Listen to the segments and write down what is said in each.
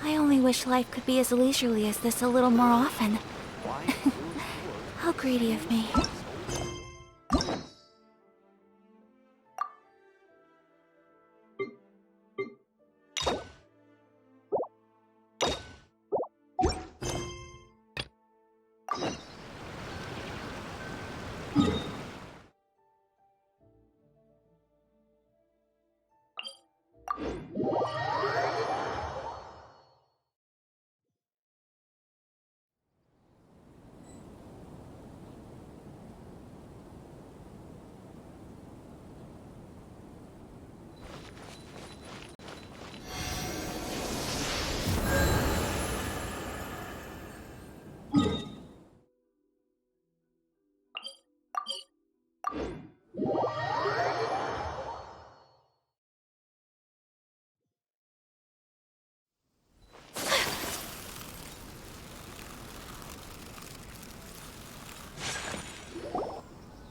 I only wish life could be as leisurely as this a little more often. How greedy of me.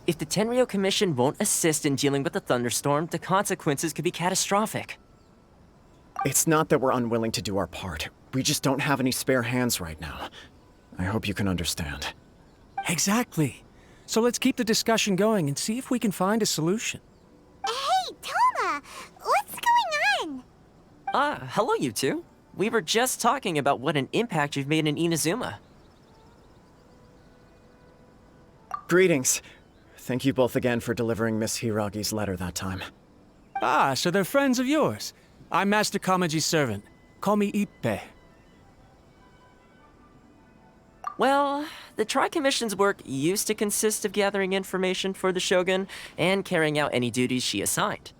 If the Tenryo Commission won't assist in dealing with the thunderstorm, the consequences could be catastrophic. It's not that we're unwilling to do our part. We just don't have any spare hands right now. I hope you can understand. Exactly. So let's keep the discussion going and see if we can find a solution. Hey, Toma! What's going on? Hello you two. We were just talking about what an impact you've made in Inazuma. Greetings. Thank you both again for delivering Miss Hiragi's letter that time. Ah, so they're friends of yours. I'm Master Kamaji's servant. Call me Ippe. Well, the Tri-Commission's work used to consist of gathering information for the Shogun and carrying out any duties she assigned.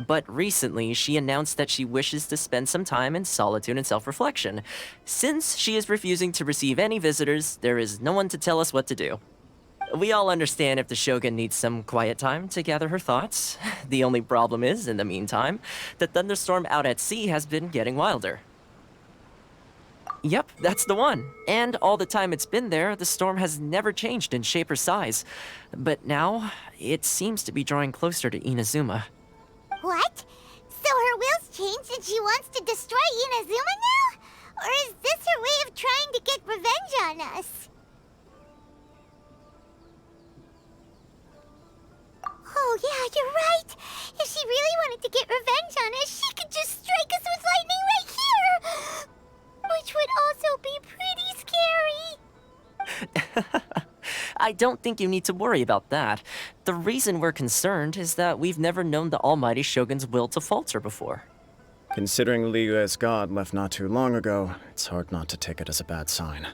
But recently, she announced that she wishes to spend some time in solitude and self-reflection. Since she is refusing to receive any visitors, there is no one to tell us what to do. We all understand if the Shogun needs some quiet time to gather her thoughts. The only problem is, in the meantime, the thunderstorm out at sea has been getting wilder. Yep, that's the one. And all the time it's been there, the storm has never changed in shape or size. But now, it seems to be drawing closer to Inazuma. What? So her will's changed and she wants to destroy Inazuma now? Or is this her way of trying to get revenge on us? Oh yeah, you're right. If she really wanted to get revenge on us, she could just strike us with lightning right here! Which would also be pretty scary. I don't think you need to worry about that. The reason we're concerned is that we've never known the Almighty Shogun's will to falter before. Considering Liyue's god left not too long ago, it's hard not to take it as a bad sign.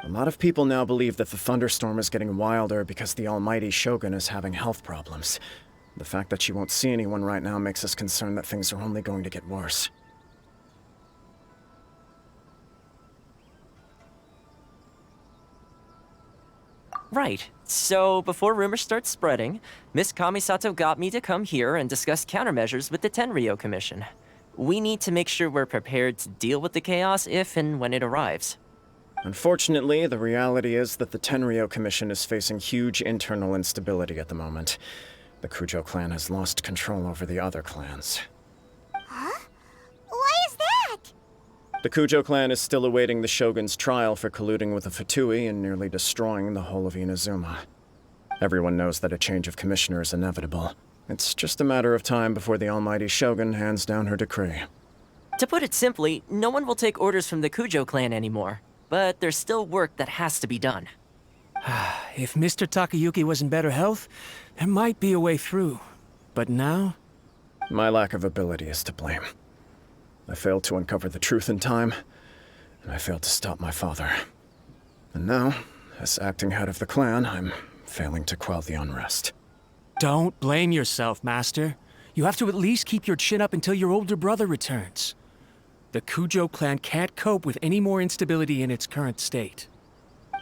A lot of people now believe that the thunderstorm is getting wilder because the Almighty Shogun is having health problems. The fact that she won't see anyone right now makes us concerned that things are only going to get worse. Right. So, before rumors start spreading, Miss Kamisato got me to come here and discuss countermeasures with the Tenryo Commission. We need to make sure we're prepared to deal with the chaos if and when it arrives. Unfortunately, the reality is that the Tenryo Commission is facing huge internal instability at the moment. The Kujo clan has lost control over the other clans. Huh? Why is that? The Kujo clan is still awaiting the Shogun's trial for colluding with the Fatui and nearly destroying the whole of Inazuma. Everyone knows that a change of commissioner is inevitable. It's just a matter of time before the Almighty Shogun hands down her decree. To put it simply, no one will take orders from the Kujo clan anymore. But there's still work that has to be done. If Mr. Takayuki was in better health, there might be a way through. But now? My lack of ability is to blame. I failed to uncover the truth in time, and I failed to stop my father. And now, as acting head of the clan, I'm failing to quell the unrest. Don't blame yourself, Master. You have to at least keep your chin up until your older brother returns. The Kujo clan can't cope with any more instability in its current state.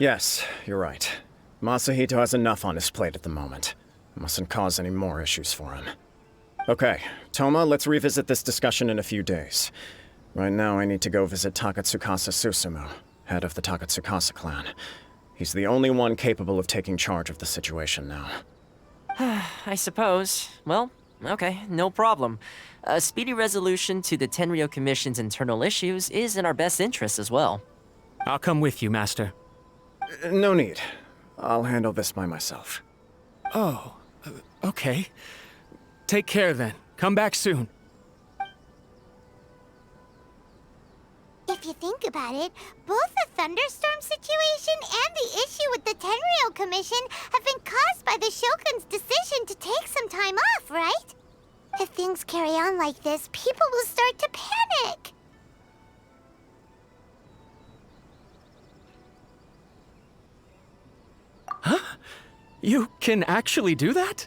Yes, you're right. Masahito has enough on his plate at the moment. Mustn't cause any more issues for him. Okay, Toma, let's revisit this discussion in a few days. Right now, I need to go visit Takatsukasa Susumu, head of the Takatsukasa clan. He's the only one capable of taking charge of the situation now. I suppose. Well, okay, no problem. A speedy resolution to the Tenryo Commission's internal issues is in our best interest as well. I'll come with you, Master. No need. I'll handle this by myself. Oh, okay. Take care then. Come back soon. If you think about it, both the thunderstorm situation and the issue with the Tenryo Commission have been caused by the Shogun's decision to take some time off, right? If things carry on like this, people will start to panic. You can actually do that?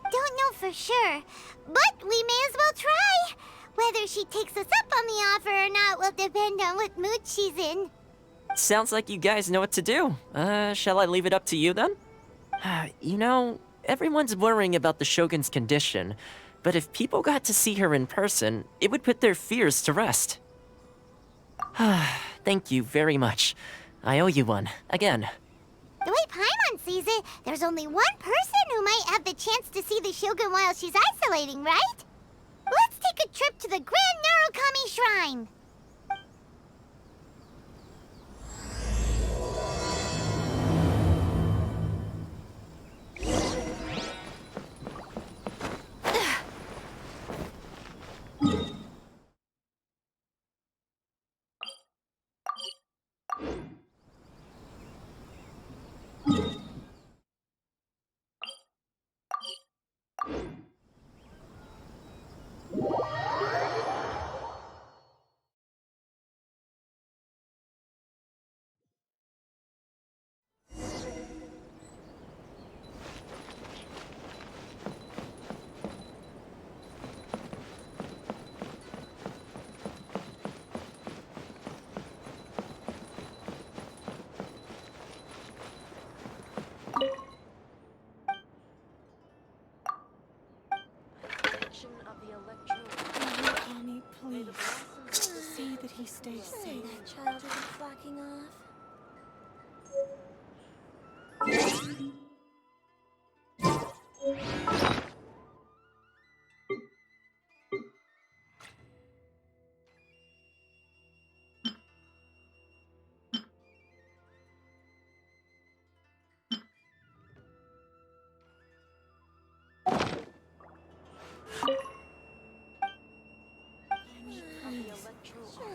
Don't know for sure, but we may as well try. Whether she takes us up on the offer or not will depend on what mood she's in. Sounds like you guys know what to do. Shall I leave it up to you then? You know, everyone's worrying about the Shogun's condition, but if people got to see her in person, it would put their fears to rest. Thank you very much. I owe you one, again. The way Paimon sees it, there's only one person who might have the chance to see the Shogun while she's isolating, right? Let's take a trip to the Grand Narukami Shrine. Mommy, please. See that he stays safe. That child isn't flocking off.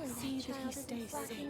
See that he stays safe.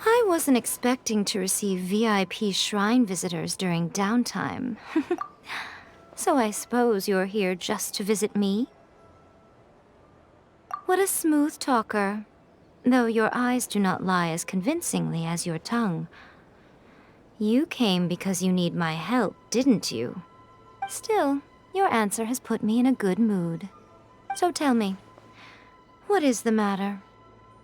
I wasn't expecting to receive VIP shrine visitors during downtime. So I suppose you're here just to visit me? What a smooth talker. Though your eyes do not lie as convincingly as your tongue. You came because you need my help, didn't you? Still, your answer has put me in a good mood. So tell me, what is the matter?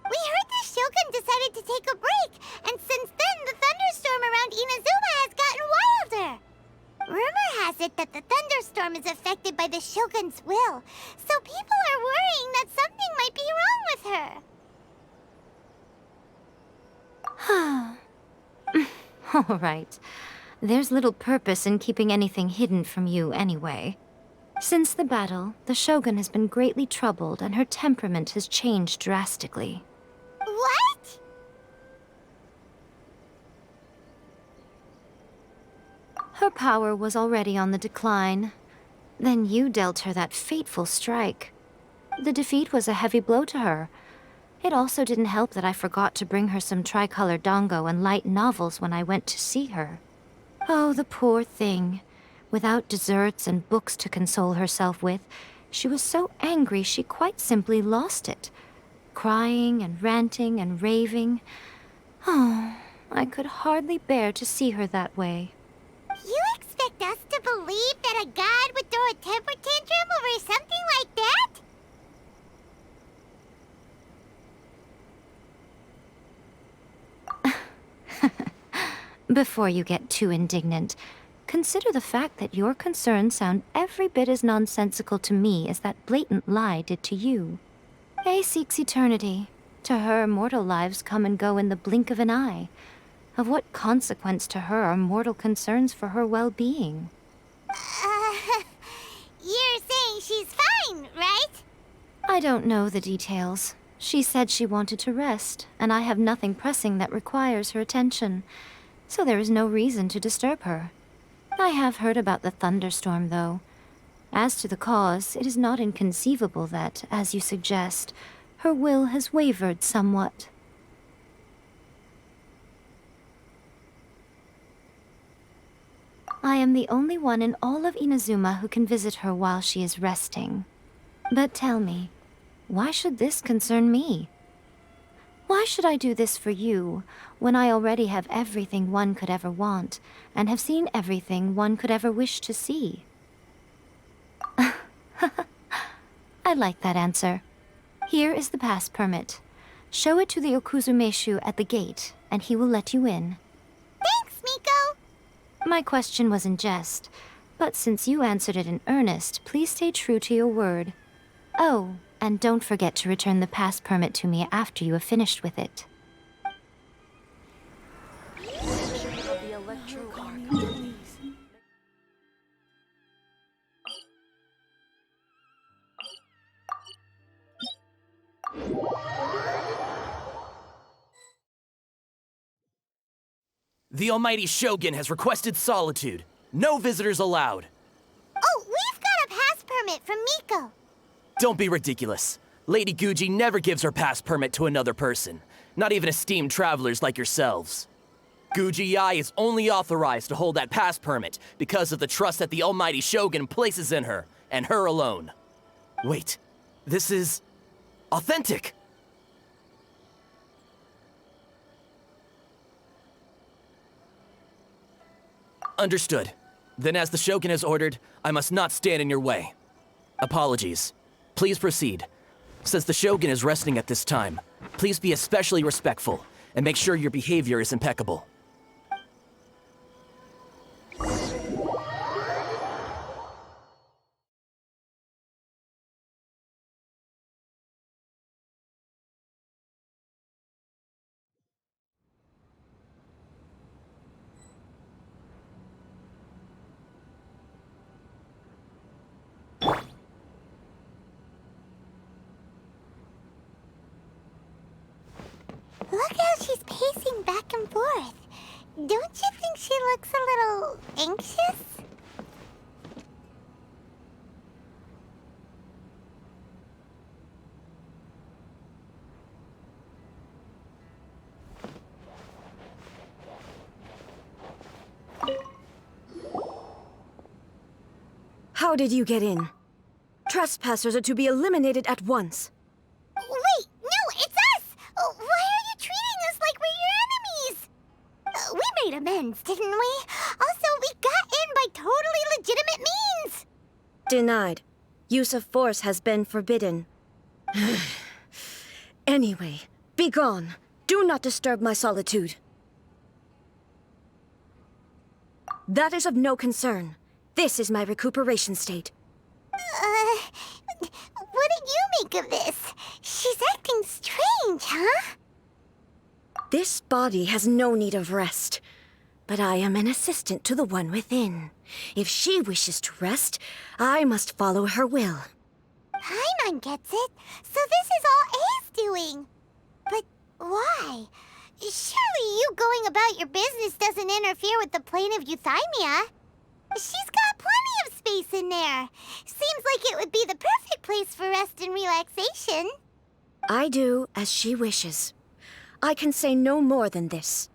We heard the Shogun decided to take a break, and since then the thunderstorm around Inazuma has gotten wilder. Rumor has it that the thunderstorm is affected by the Shogun's will, so people are worrying that something might be wrong with her. All right. There's little purpose in keeping anything hidden from you anyway. Since the battle, the Shogun has been greatly troubled and her temperament has changed drastically. What? Her power was already on the decline. Then you dealt her that fateful strike. The defeat was a heavy blow to her. It also didn't help that I forgot to bring her some tricolor dango and light novels when I went to see her. Oh, the poor thing. Without desserts and books to console herself with, she was so angry she quite simply lost it. Crying and ranting and raving. Oh, I could hardly bear to see her that way. You expect us to believe that a god would throw a temper tantrum over something like that? Before you get too indignant, consider the fact that your concerns sound every bit as nonsensical to me as that blatant lie did to you. A seeks eternity. To her, mortal lives come and go in the blink of an eye. Of what consequence to her are mortal concerns for her well-being? You're saying she's fine, right? I don't know the details. She said she wanted to rest, and I have nothing pressing that requires her attention, so there is no reason to disturb her. I have heard about the thunderstorm, though. As to the cause, it is not inconceivable that, as you suggest, her will has wavered somewhat. I am the only one in all of Inazuma who can visit her while she is resting. But tell me, why should this concern me? Why should I do this for you, when I already have everything one could ever want, and have seen everything one could ever wish to see? I like that answer. Here is the pass permit. Show it to the Okuzumeshu at the gate, and he will let you in. Thanks, Miko! My question was in jest, but since you answered it in earnest, please stay true to your word. Oh, and don't forget to return the pass permit to me after you have finished with it. The Almighty Shogun has requested solitude. No visitors allowed. Oh, we've got a pass permit from Miko. Don't be ridiculous. Lady Guji never gives her pass permit to another person, not even esteemed travelers like yourselves. Guji-ai is only authorized to hold that pass permit because of the trust that the Almighty Shogun places in her, and her alone. Wait, this is authentic. Understood. Then as the Shogun has ordered, I must not stand in your way. Apologies. Please proceed. Since the Shogun is resting at this time, please be especially respectful and make sure your behavior is impeccable. Look how she's pacing back and forth. Don't you think she looks a little anxious? How did you get in? Trespassers are to be eliminated at once. Wait, no, it's us! Why are you treating us like we're your enemies? We made amends, didn't we? Also, we got in by totally legitimate means! Denied. Use of force has been forbidden. Anyway, be gone. Do not disturb my solitude. That is of no concern. This is my recuperation state. What do you make of this? She's acting strange, huh? This body has no need of rest. But I am an assistant to the one within. If she wishes to rest, I must follow her will. Paimon gets it. So this is all A's doing. But why? Surely you going about your business doesn't interfere with the plane of Euthymia. She's got plenty of space in there. Seems like it would be the perfect place for rest and relaxation. I do as she wishes. I can say no more than this.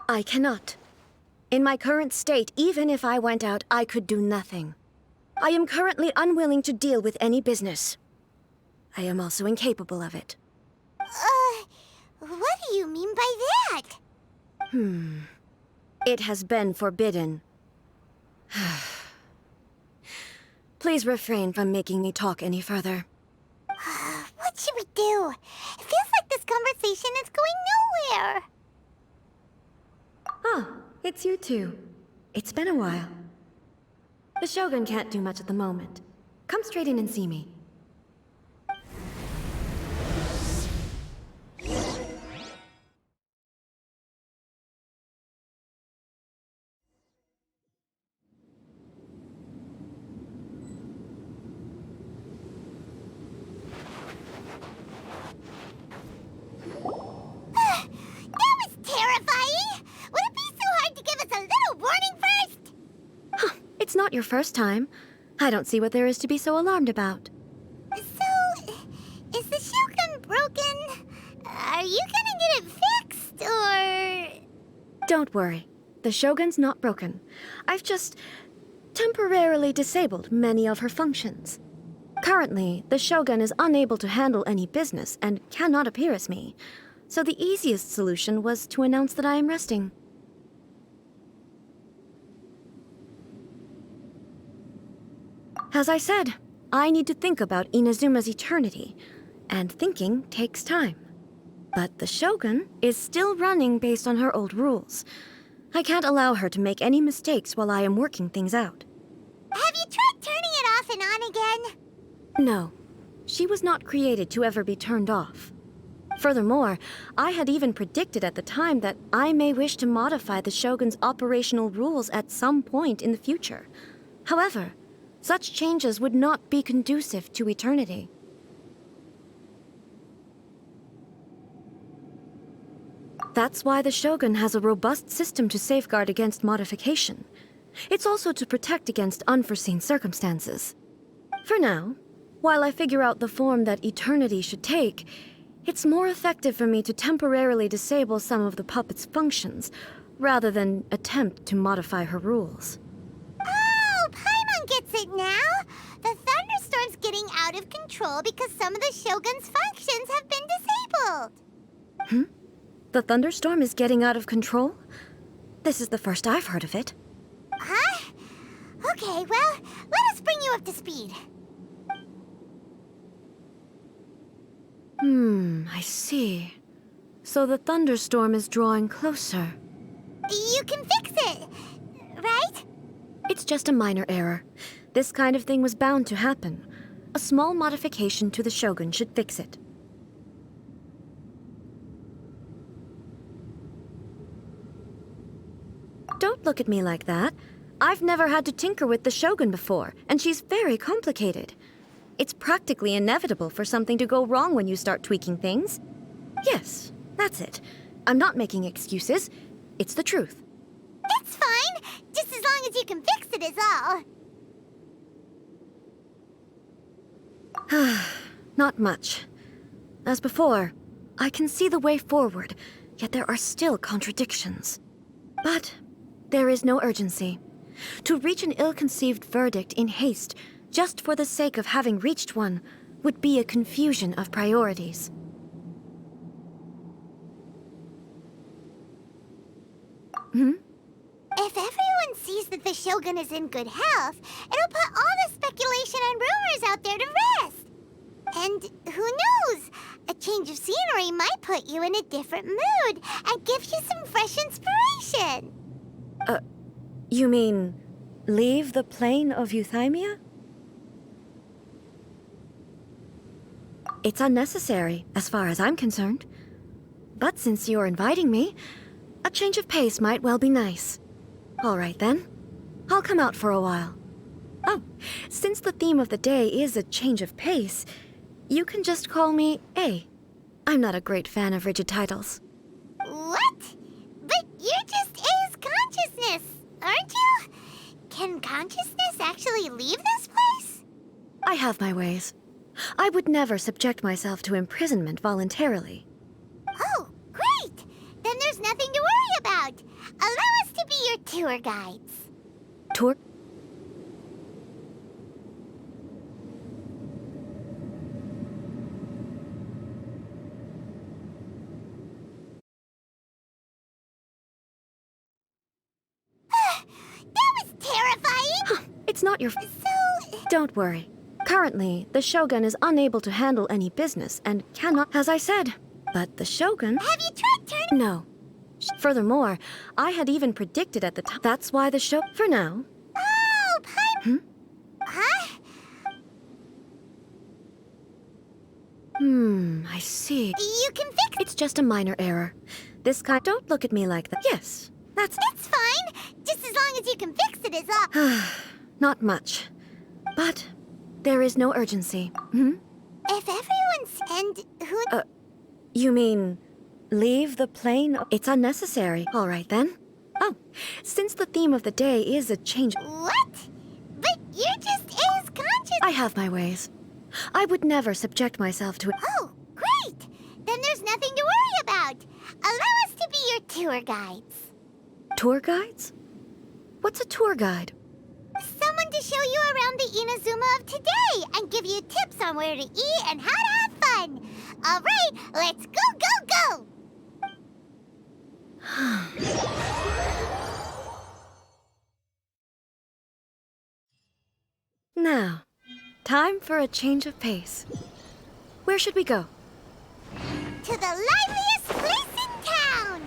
I cannot. In my current state, even if I went out, I could do nothing. I am currently unwilling to deal with any business. I am also incapable of it. What do you mean by that? It has been forbidden. Please refrain from making me talk any further. What should we do? It feels like this conversation is going nowhere. Ah, it's you two. It's been a while. The Shogun can't do much at the moment. Come straight in and see me. That was terrifying! Would it be so hard to give us a little warning first? It's not your first time. I don't see what there is to be so alarmed about. So, is the Shogun broken? Are you gonna get it fixed, or...? Don't worry. The Shogun's not broken. I've just temporarily disabled many of her functions. Currently, the Shogun is unable to handle any business and cannot appear as me. So the easiest solution was to announce that I am resting. As I said, I need to think about Inazuma's eternity, and thinking takes time. But the Shogun is still running based on her old rules. I can't allow her to make any mistakes while I am working things out. Have you tried turning it off and on again? No, she was not created to ever be turned off. Furthermore, I had even predicted at the time that I may wish to modify the Shogun's operational rules at some point in the future. However, such changes would not be conducive to eternity. That's why the Shogun has a robust system to safeguard against modification. It's also to protect against unforeseen circumstances. For now, while I figure out the form that eternity should take, it's more effective for me to temporarily disable some of the puppet's functions, rather than attempt to modify her rules. Oh, Paimon gets it now! The thunderstorm's getting out of control because some of the Shogun's functions have been disabled. The thunderstorm is getting out of control? This is the first I've heard of it. Huh? Okay, well, let us bring you up to speed. I see. So the thunderstorm is drawing closer. You can fix it, right? It's just a minor error. This kind of thing was bound to happen. A small modification to the Shogun should fix it. Don't look at me like that. I've never had to tinker with the Shogun before, and she's very complicated. It's practically inevitable for something to go wrong when you start tweaking things. Yes, that's it. I'm not making excuses. It's the truth. It's fine, just as long as you can fix it is all. Not much. As before, I can see the way forward, yet there are still contradictions. But there is no urgency. To reach an ill-conceived verdict in haste, just for the sake of having reached one, would be a confusion of priorities. If everyone sees that the Shogun is in good health, it'll put all the speculation and rumors out there to rest. And who knows? A change of scenery might put you in a different mood and give you some fresh inspiration. You mean, leave the plane of Euthymia? It's unnecessary, as far as I'm concerned. But since you're inviting me, a change of pace might well be nice. All right then. I'll come out for a while. Oh, since the theme of the day is a change of pace, you can just call me A. I'm not a great fan of rigid titles. What? But you're just A's consciousness, aren't you? Can consciousness actually leave this place? I have my ways. I would never subject myself to imprisonment voluntarily. Oh, great! Then there's nothing to worry about. Allow us to be your tour guides. Tour? That was terrifying! It's not your... So... Don't worry. Currently, the Shogun is unable to handle any business and cannot, as I said. But the Shogun... Have you tried turning... No. Furthermore, I had even predicted at the time. That's why the show... For now. Oh, Paimon... Huh? I see. You can fix... It's just a minor error. This kind... Don't look at me like that. Yes, that's... It's fine. Just as long as you can fix it is all. Not much. But there is no urgency. If everyone's... And who... You mean... leave the plane? It's unnecessary. All right, then. Oh, since the theme of the day is a change... What? But you're just A's conscious... I have my ways. I would never subject myself to... Oh, great! Then there's nothing to worry about. Allow us to be your tour guides. Tour guides? What's a tour guide? Someone to show you around the Inazuma of today and give you tips on where to eat and how to have fun. All right, let's go, go, go! Now, time for a change of pace. Where should we go? To the liveliest place in town!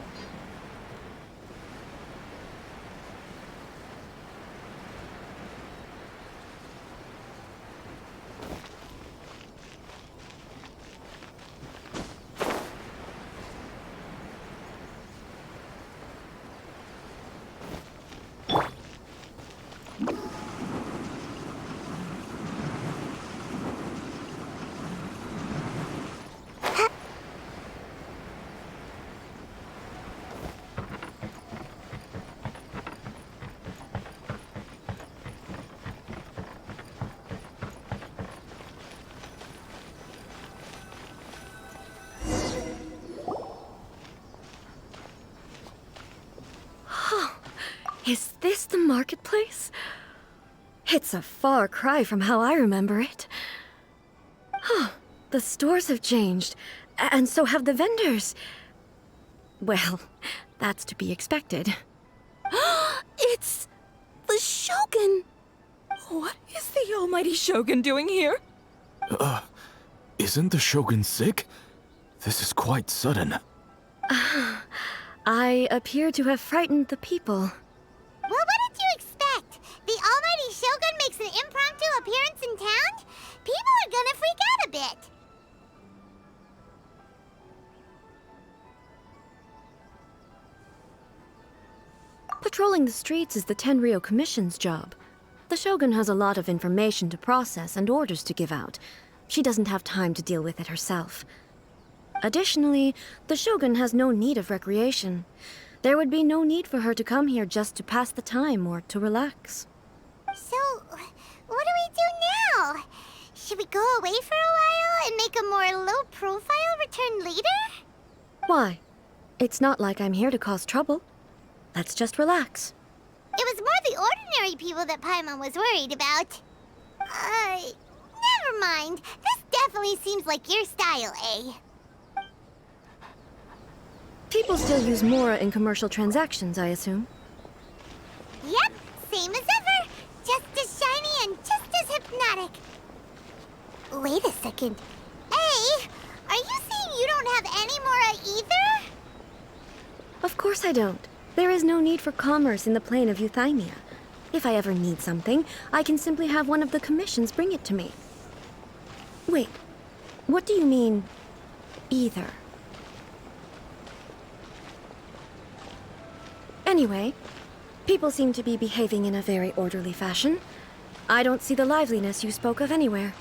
Is this the marketplace? It's a far cry from how I remember it. The stores have changed, and so have the vendors. Well, that's to be expected. It's the Shogun! What is the almighty Shogun doing here? Isn't the Shogun sick? This is quite sudden. I appear to have frightened the people. Well, what did you expect? The almighty Shogun makes an impromptu appearance in town? People are gonna freak out a bit. Patrolling the streets is the Tenryou Commission's job. The Shogun has a lot of information to process and orders to give out. She doesn't have time to deal with it herself. Additionally, the Shogun has no need of recreation. There would be no need for her to come here just to pass the time or to relax. So, what do we do now? Should we go away for a while and make a more low-profile return later? Why? It's not like I'm here to cause trouble. Let's just relax. It was more the ordinary people that Paimon was worried about. Never mind. This definitely seems like your style, eh? People still use Mora in commercial transactions, I assume. Yep, same as ever. Just as shiny and just as hypnotic. Wait a second. Hey, are you saying you don't have any Mora either? Of course I don't. There is no need for commerce in the plane of Euthymia. If I ever need something, I can simply have one of the commissions bring it to me. Wait, What do you mean, either? Anyway, people seem to be behaving in a very orderly fashion. I don't see the liveliness you spoke of anywhere.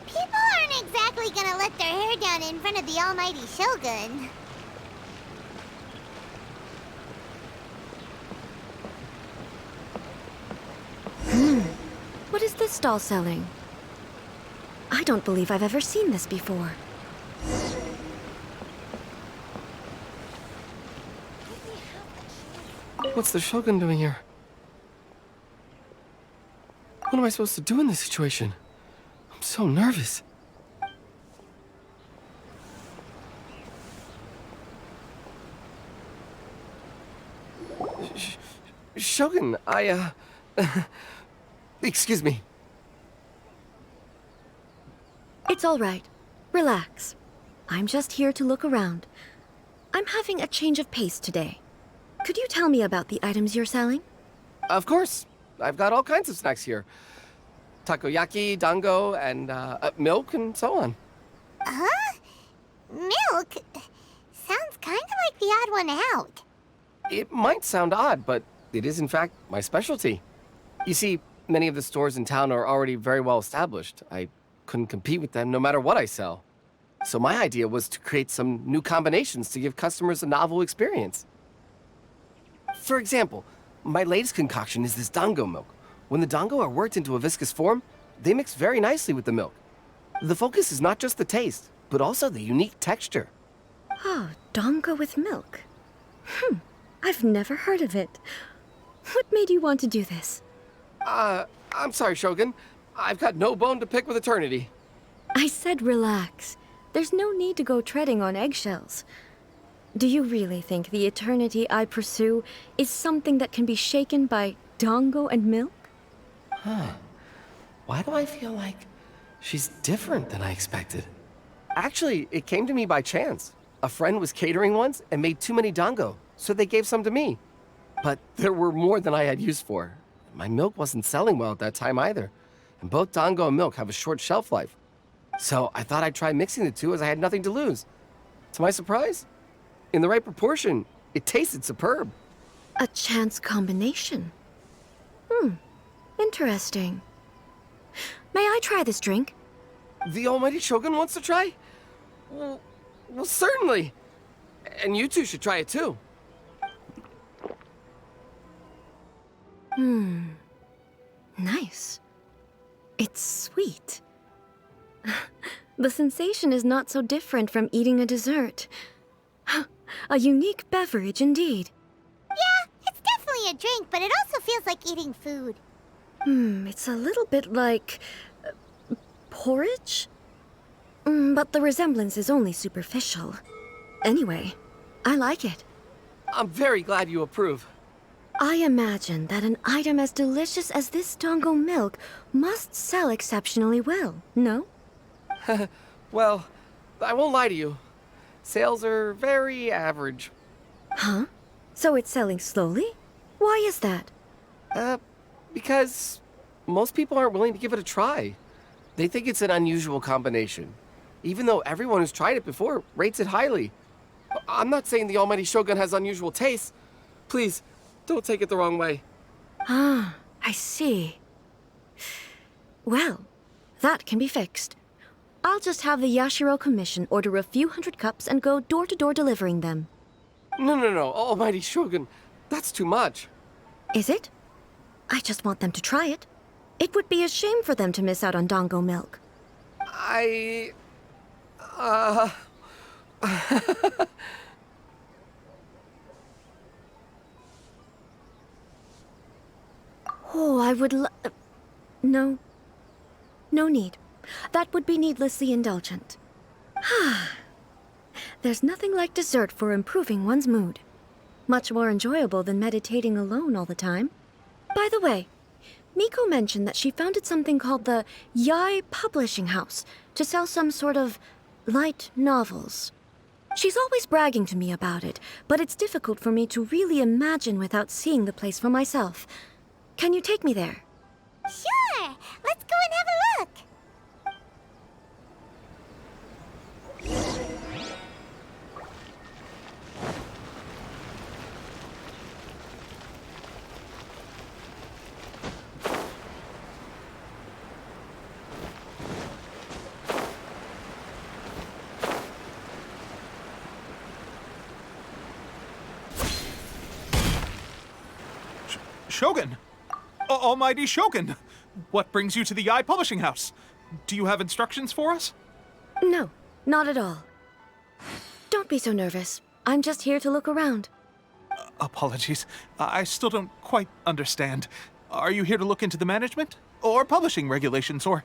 People aren't exactly gonna let their hair down in front of the almighty Shogun. What is this stall selling? I don't believe I've ever seen this before. What's the Shogun doing here? What am I supposed to do in this situation? I'm so nervous. Shogun, excuse me. It's all right. Relax. I'm just here to look around. I'm having a change of pace today. Could you tell me about the items you're selling? Of course. I've got all kinds of snacks here. Takoyaki, dango, and milk, and so on. Huh? Milk? Sounds kind of like the odd one out. It might sound odd, but it is in fact my specialty. You see, many of the stores in town are already very well established. I couldn't compete with them no matter what I sell. So my idea was to create some new combinations to give customers a novel experience. For example, my latest concoction is this dango milk. When the dango are worked into a viscous form, they mix very nicely with the milk. The focus is not just the taste, but also the unique texture. Oh, dango with milk. I've never heard of it. What made you want to do this? I'm sorry, Shogun. I've got no bone to pick with eternity. I said relax. There's no need to go treading on eggshells. Do you really think the eternity I pursue is something that can be shaken by dango and milk? Why do I feel like she's different than I expected? Actually, it came to me by chance. A friend was catering once and made too many dango, so they gave some to me. But there were more than I had use for. My milk wasn't selling well at that time either, and both dango and milk have a short shelf life. So I thought I'd try mixing the two as I had nothing to lose. To my surprise, in the right proportion, it tasted superb. A chance combination. Interesting. May I try this drink? The almighty Shogun wants to try? Well, certainly. And you two should try it too. Nice. It's sweet. The sensation is not so different from eating a dessert. A unique beverage indeed. Yeah, it's definitely a drink, but it also feels like eating food. It's a little bit like porridge? But the resemblance is only superficial. Anyway, I like it. I'm very glad you approve. I imagine that an item as delicious as this dango milk must sell exceptionally well, no? Well, I won't lie to you. Sales are very average. Huh? So it's selling slowly? Why is that? Because most people aren't willing to give it a try. They think it's an unusual combination, even though everyone who's tried it before rates it highly. I'm not saying the almighty Shogun has unusual tastes. Please, don't take it the wrong way. Ah, I see. Well, that can be fixed. I'll just have the Yashiro Commission order a few hundred cups and go door-to-door delivering them. No, almighty Shogun. That's too much. Is it? I just want them to try it. It would be a shame for them to miss out on dango milk. Oh, I would No. No need. That would be needlessly indulgent. There's nothing like dessert for improving one's mood. Much more enjoyable than meditating alone all the time. By the way, Miko mentioned that she founded something called the Yai Publishing House to sell some sort of light novels. She's always bragging to me about it, but it's difficult for me to really imagine without seeing the place for myself. Can you take me there? Sure! Let's go and have a look! Shogun! Almighty Shogun! What brings you to the Eye Publishing House? Do you have instructions for us? No, not at all. Don't be so nervous. I'm just here to look around. Apologies. I still don't quite understand. Are you here to look into the management? Or publishing regulations? Or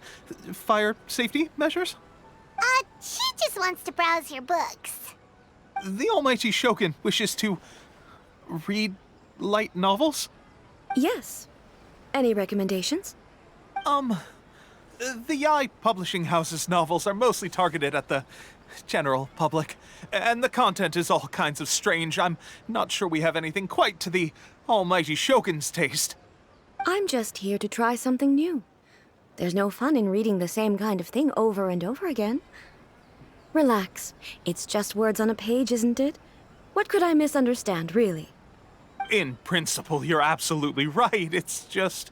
fire safety measures? She just wants to browse your books. The Almighty Shogun wishes to read light novels? Yes. Any recommendations? The Eye Publishing House's novels are mostly targeted at the general public, and the content is all kinds of strange. I'm not sure we have anything quite to the Almighty Shogun's taste. I'm just here to try something new. There's no fun in reading the same kind of thing over and over again. Relax. It's just words on a page, isn't it? What could I misunderstand, really? In principle, you're absolutely right. It's just...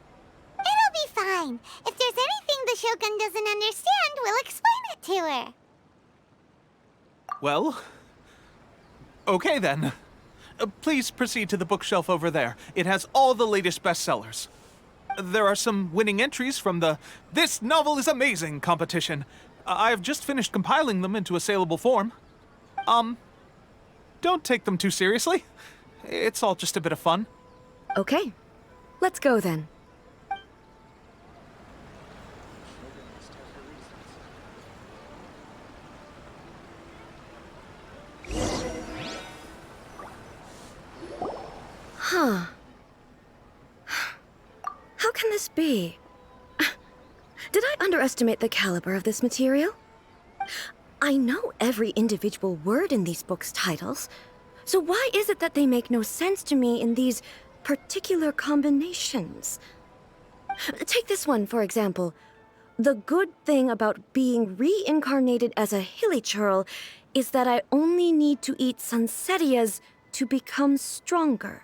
It'll be fine. If there's anything the Shogun doesn't understand, we'll explain it to her. Well... Okay then. Please proceed to the bookshelf over there. It has all the latest bestsellers. There are some winning entries from the This Novel is Amazing competition. I've just finished compiling them into a saleable form. Don't take them too seriously. It's all just a bit of fun. Okay. Let's go then. Huh. How can this be? Did I underestimate the caliber of this material? I know every individual word in these books' titles, so why is it that they make no sense to me in these particular combinations? Take this one, for example. The good thing about being reincarnated as a hilly churl is that I only need to eat sunsetias to become stronger.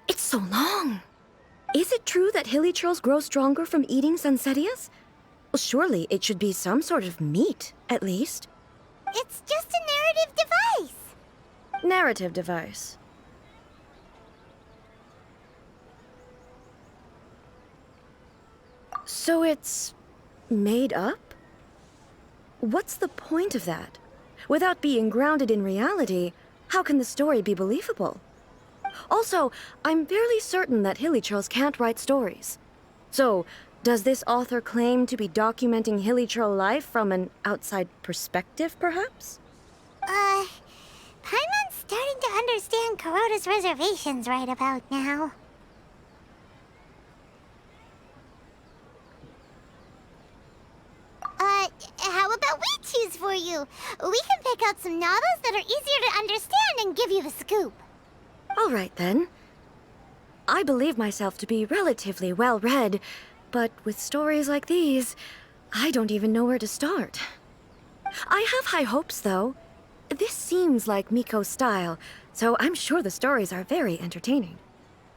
It's so long. Is it true that hilly churls grow stronger from eating sunsetias? Well, surely it should be some sort of meat, at least. It's just a narrative device. Narrative device. So it's made up? What's the point of that? Without being grounded in reality, how can the story be believable? Also, I'm fairly certain that hilly churls can't write stories. So, does this author claim to be documenting hilly churl life from an outside perspective, perhaps? Paimon's starting to understand Kuroda's reservations right about now. How about we choose for you? We can pick out some novels that are easier to understand and give you the scoop. All right, then. I believe myself to be relatively well-read, but with stories like these, I don't even know where to start. I have high hopes, though. This seems like Miko's style, so I'm sure the stories are very entertaining.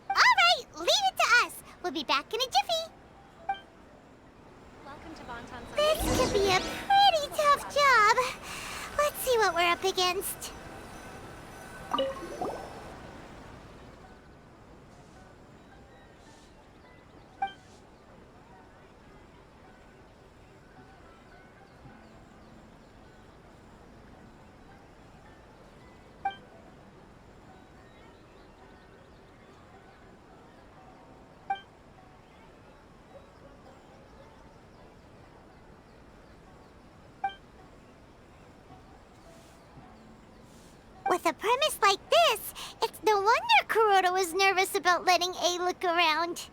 All right, leave it to us. We'll be back in a jiffy. This could be a pretty tough job. Let's see what we're up against. With a premise like this, it's no wonder Kuroda was nervous about letting A look around.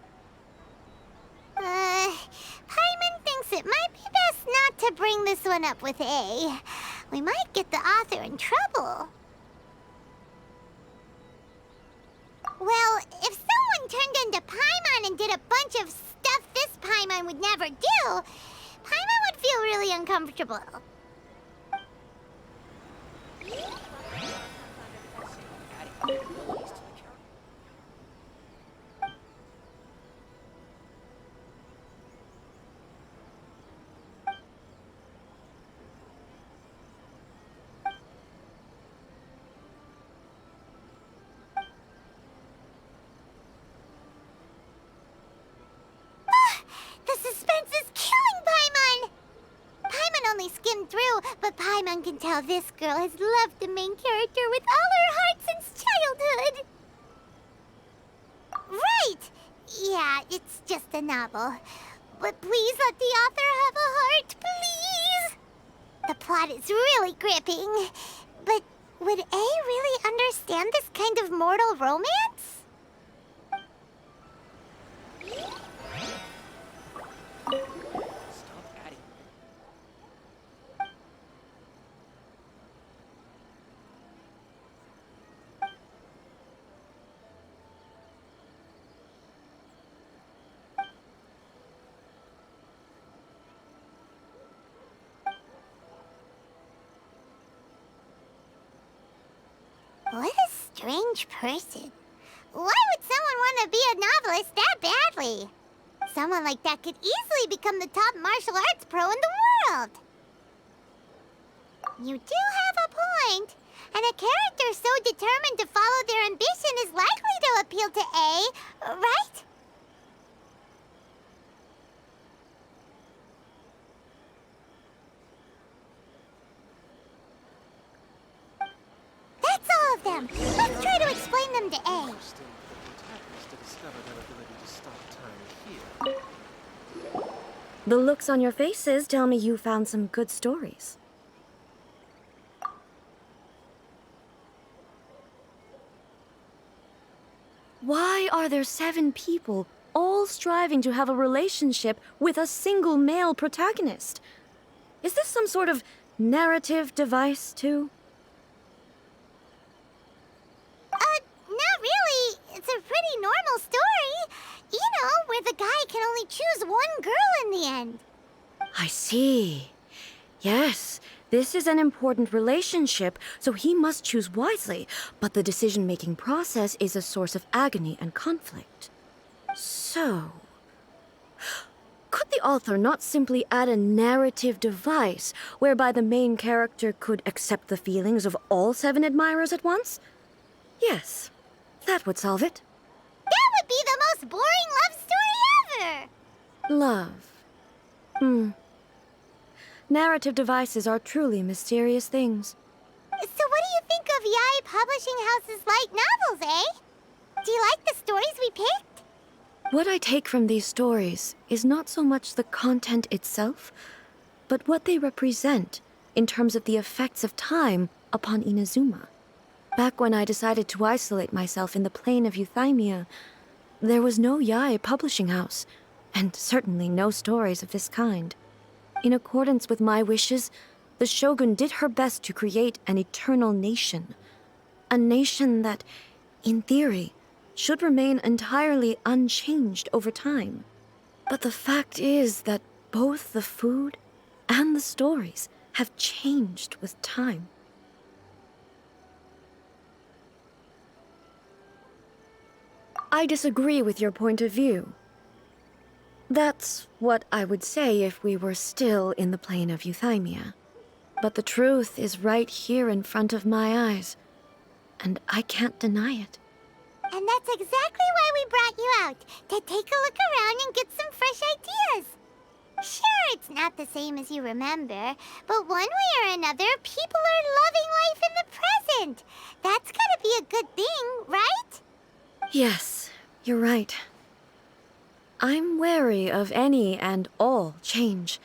Paimon thinks it might be best not to bring this one up with A. We might get the author in trouble. Well, if someone turned into Paimon and did a bunch of stuff this Paimon would never do, Paimon would feel really uncomfortable. suspense is killing Paimon! Paimon only skimmed through, but Paimon can tell this girl has loved the main character with all her heart since childhood. Right! Yeah, it's just a novel. But please let the author have a heart, please! The plot is really gripping. But would A really understand this kind of mortal romance? What a strange person. Why would someone want to be a novelist that badly? Someone like that could easily become the top martial arts pro in the world. You do have a point. And a character so determined to follow their ambition is likely to appeal to A, right? That's all of them. Let's try to explain them to A. The looks on your faces tell me you found some good stories. Why are there 7 people all striving to have a relationship with a single male protagonist? Is this some sort of narrative device, too? Not really. It's a pretty normal story. You know, where the guy can only choose one girl in the end. I see. Yes, this is an important relationship, so he must choose wisely, but the decision-making process is a source of agony and conflict. So, could the author not simply add a narrative device whereby the main character could accept the feelings of all 7 admirers at once? Yes, that would solve it. That would be the most boring love story ever! Love. Narrative devices are truly mysterious things. So what do you think of Yae Publishing House's light novels, eh? Do you like the stories we picked? What I take from these stories is not so much the content itself, but what they represent in terms of the effects of time upon Inazuma. Back when I decided to isolate myself in the plane of Euthymia, there was no Yae Publishing House, and certainly no stories of this kind. In accordance with my wishes, the Shogun did her best to create an eternal nation. A nation that, in theory, should remain entirely unchanged over time. But the fact is that both the food and the stories have changed with time. I disagree with your point of view. That's what I would say if we were still in the plane of Euthymia. But the truth is right here in front of my eyes, and I can't deny it. And that's exactly why we brought you out, to take a look around and get some fresh ideas. Sure, it's not the same as you remember, but one way or another, people are loving life in the present. That's gotta be a good thing, right? Yes, you're right. I'm wary of any and all change.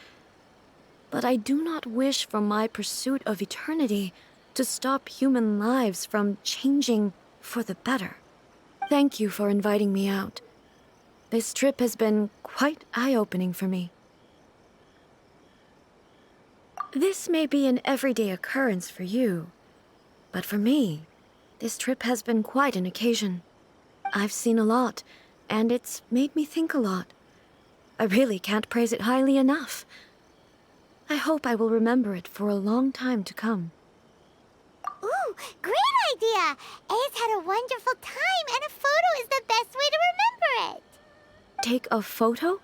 But I do not wish for my pursuit of eternity to stop human lives from changing for the better. Thank you for inviting me out. This trip has been quite eye-opening for me. This may be an everyday occurrence for you, but for me, this trip has been quite an occasion. I've seen a lot, and it's made me think a lot. I really can't praise it highly enough. I hope I will remember it for a long time to come. Ooh, great idea! A's had a wonderful time, and a photo is the best way to remember it. Take a photo?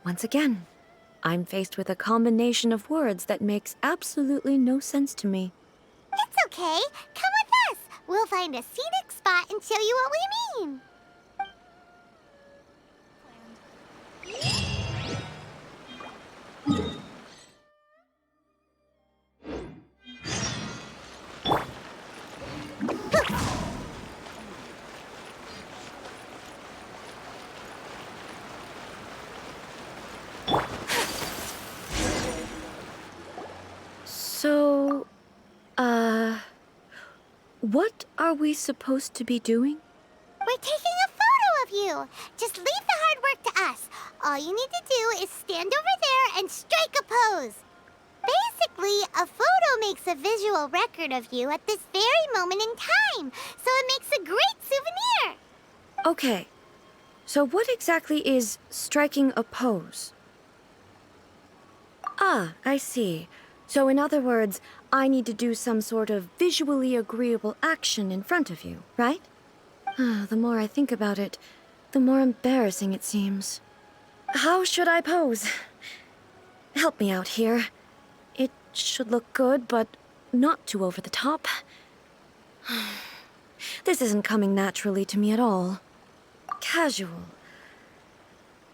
Once again, I'm faced with a combination of words that makes absolutely no sense to me. It's okay. Come with us. We'll find a scenic spot and show you what we mean. What are we supposed to be doing? We're taking a photo of you. Just leave the hard work to us. All you need to do is stand over there and strike a pose. Basically, a photo makes a visual record of you at this very moment in time, so it makes a great souvenir. Okay, so what exactly is striking a pose? Ah, I see. So in other words, I need to do some sort of visually agreeable action in front of you, right? The more I think about it, the more embarrassing it seems. How should I pose? Help me out here. It should look good, but not too over the top. This isn't coming naturally to me at all. Casual.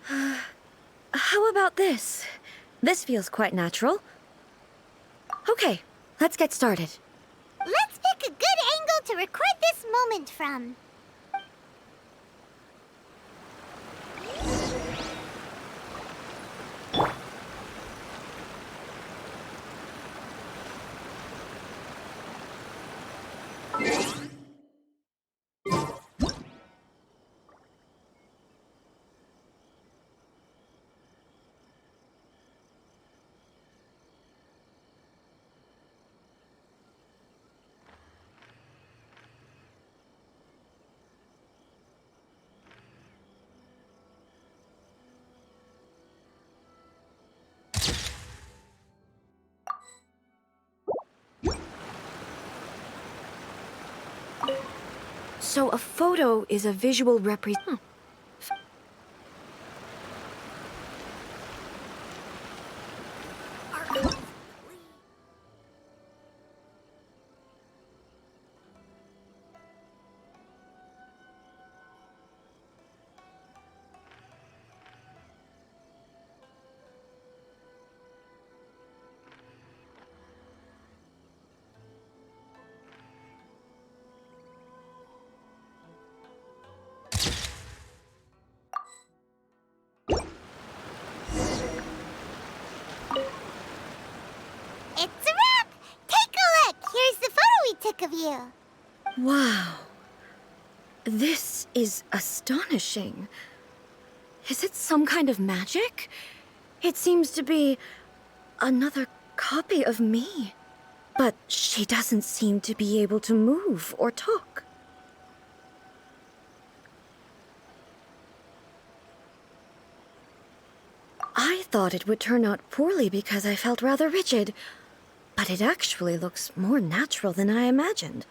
How about this? This feels quite natural. Okay, let's get started. Let's pick a good angle to record this moment from. So a photo is a visual representation. It's a wrap! Take a look! Here's the photo we took of you. Wow. This is astonishing. Is it some kind of magic? It seems to be another copy of me. But she doesn't seem to be able to move or talk. I thought it would turn out poorly because I felt rather rigid, but it actually looks more natural than I imagined.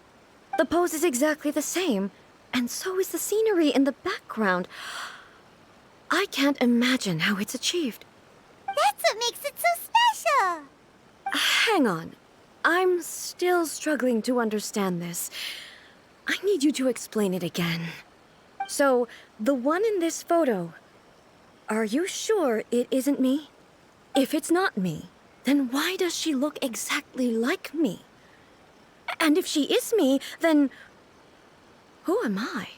The pose is exactly the same, and so is the scenery in the background. I can't imagine how it's achieved. That's what makes it so special. Hang on. I'm still struggling to understand this. I need you to explain it again. So, the one in this photo, are you sure it isn't me? If it's not me, then why does she look exactly like me? And if she is me, then who am I?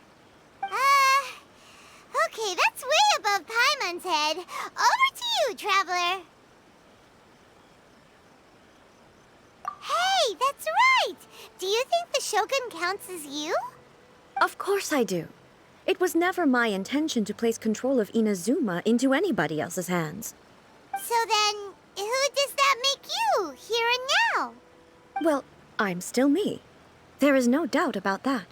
Okay, that's way above Paimon's head. Over to you, Traveler. Hey, that's right! Do you think the Shogun counts as you? Of course I do. It was never my intention to place control of Inazuma into anybody else's hands. So then, who does that make you, here and now? Well, I'm still me. There is no doubt about that.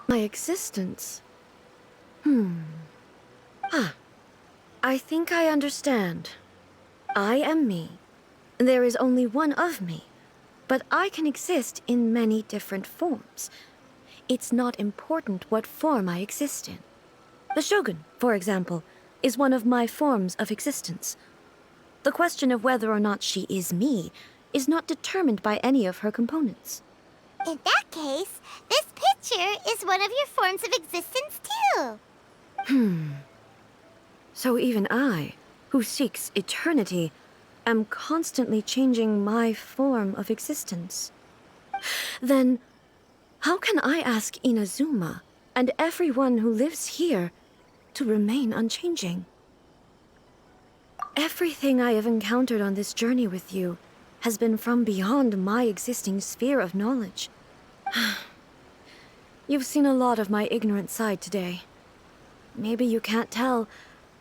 My existence. I think I understand. I am me. There is only one of me, but I can exist in many different forms. It's not important what form I exist in. The Shogun, for example, is one of my forms of existence. The question of whether or not she is me is not determined by any of her components. In that case, this picture is one of your forms of existence too. So even I, who seeks eternity, am constantly changing my form of existence. Then, how can I ask Inazuma and everyone who lives here to remain unchanging? Everything I have encountered on this journey with you has been from beyond my existing sphere of knowledge. You've seen a lot of my ignorant side today. Maybe you can't tell,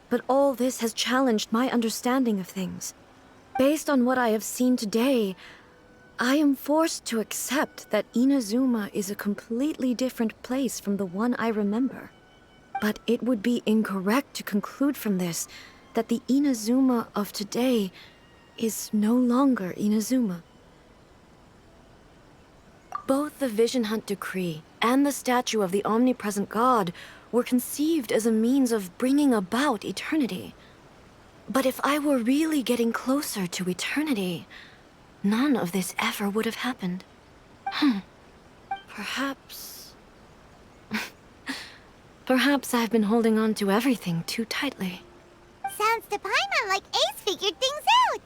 but all this has challenged my understanding of things. Based on what I have seen today, I am forced to accept that Inazuma is a completely different place from the one I remember. But it would be incorrect to conclude from this that the Inazuma of today is no longer Inazuma. Both the Vision Hunt Decree and the statue of the omnipresent god were conceived as a means of bringing about eternity. But if I were really getting closer to eternity, none of this ever would have happened. Perhaps... Perhaps I've been holding on to everything too tightly. Sounds to Paimon like Ace figured things out.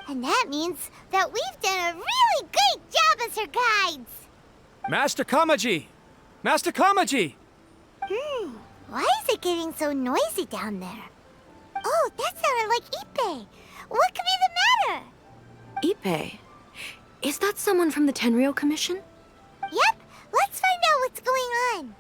And that means that we've done a really great job as her guides. Master Kamaji! Master Kamaji! Why is it getting so noisy down there? Oh, that sounded like Ippei. What could be the matter? Ippei? Is that someone from the Tenryou Commission? Yep, let's find out what's going on.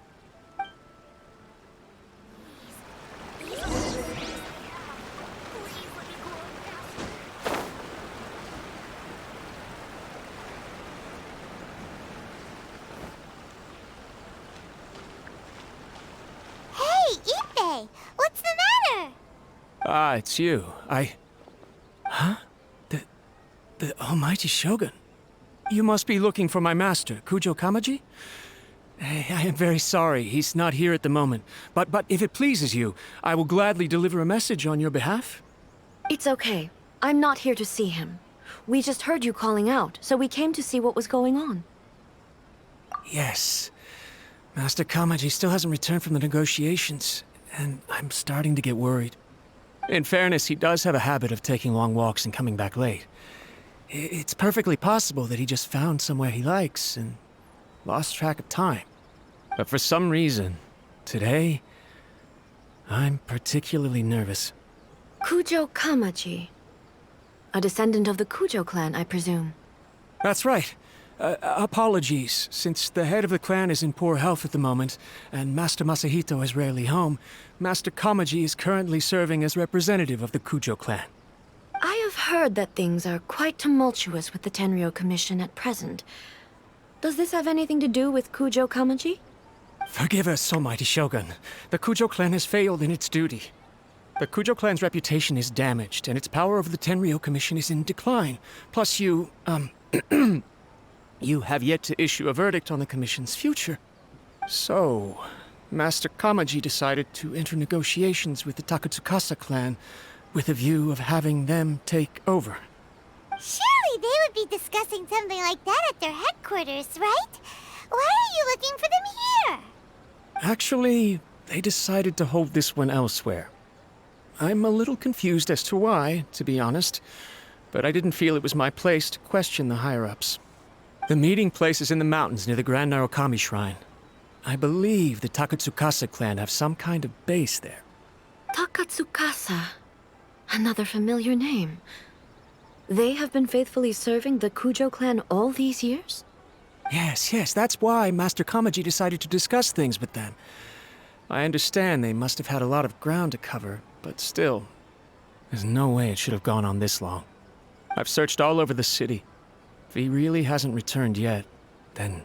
Hey, Ippei, what's the matter? Ah, it's you. Huh? The Almighty Shogun. You must be looking for my master, Kujo Kamaji? I am very sorry, he's not here at the moment. But if it pleases you, I will gladly deliver a message on your behalf. It's okay. I'm not here to see him. We just heard you calling out, so we came to see what was going on. Yes. Master Kamaji still hasn't returned from the negotiations, and I'm starting to get worried. In fairness, he does have a habit of taking long walks and coming back late. It's perfectly possible that he just found somewhere he likes and lost track of time. But for some reason, today, I'm particularly nervous. Kujo Kamaji. A descendant of the Kujo clan, I presume. That's right. Apologies, since the head of the clan is in poor health at the moment, and Master Masahito is rarely home, Master Kamaji is currently serving as representative of the Kujo clan. I have heard that things are quite tumultuous with the Tenryou Commission at present. Does this have anything to do with Kujo Kamaji? Forgive us, Almighty Shogun. The Kujo clan has failed in its duty. The Kujo clan's reputation is damaged, and its power over the Tenryou Commission is in decline. Plus you have yet to issue a verdict on the Commission's future. So, Master Kamaji decided to enter negotiations with the Takatsukasa clan with a view of having them take over. Surely they would be discussing something like that at their headquarters, right? Why are you looking for them here? Actually, they decided to hold this one elsewhere. I'm a little confused as to why, to be honest, but I didn't feel it was my place to question the higher-ups. The meeting place is in the mountains near the Grand Narukami Shrine. I believe the Takatsukasa clan have some kind of base there. Takatsukasa. Another familiar name. They have been faithfully serving the Kujo clan all these years? Yes, that's why Master Kamaji decided to discuss things with them. I understand they must have had a lot of ground to cover, but still, there's no way it should have gone on this long. I've searched all over the city. If he really hasn't returned yet, then...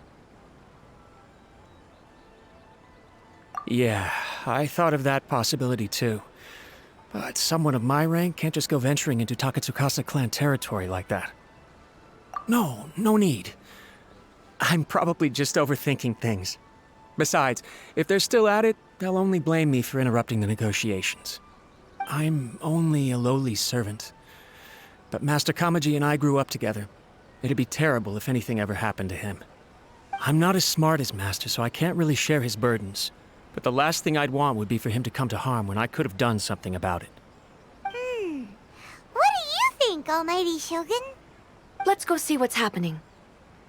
Yeah, I thought of that possibility too. But someone of my rank can't just go venturing into Takatsukasa clan territory like that. No need. I'm probably just overthinking things. Besides, if they're still at it, they'll only blame me for interrupting the negotiations. I'm only a lowly servant. But Master Kamaji and I grew up together. It'd be terrible if anything ever happened to him. I'm not as smart as Master, so I can't really share his burdens. But the last thing I'd want would be for him to come to harm when I could have done something about it. What do you think, Almighty Shogun? Let's go see what's happening.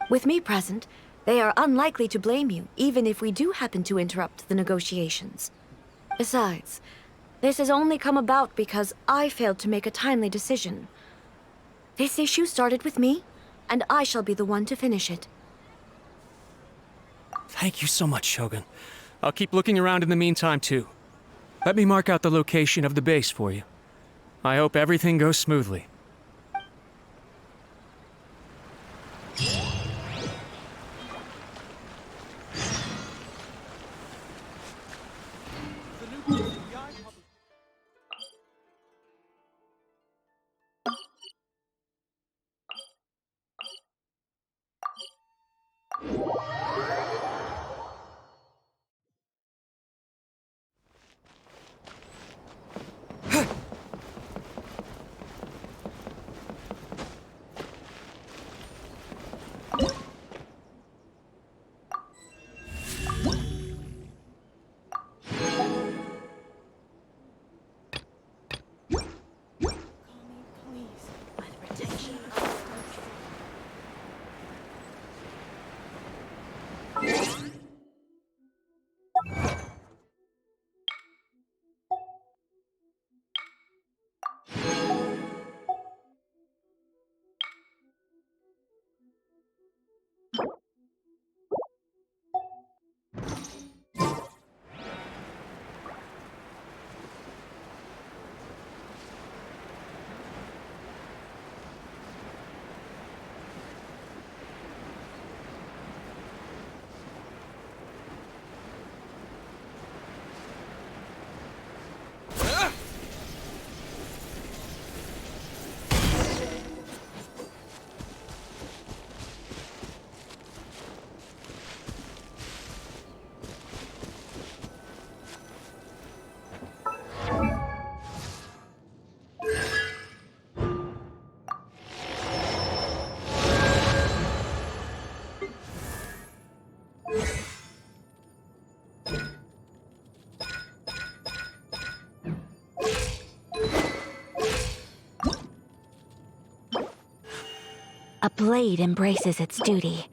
With me present, they are unlikely to blame you, even if we do happen to interrupt the negotiations. Besides, this has only come about because I failed to make a timely decision. This issue started with me, and I shall be the one to finish it. Thank you so much, Shogun. I'll keep looking around in the meantime, too. Let me mark out the location of the base for you. I hope everything goes smoothly. A blade embraces its duty,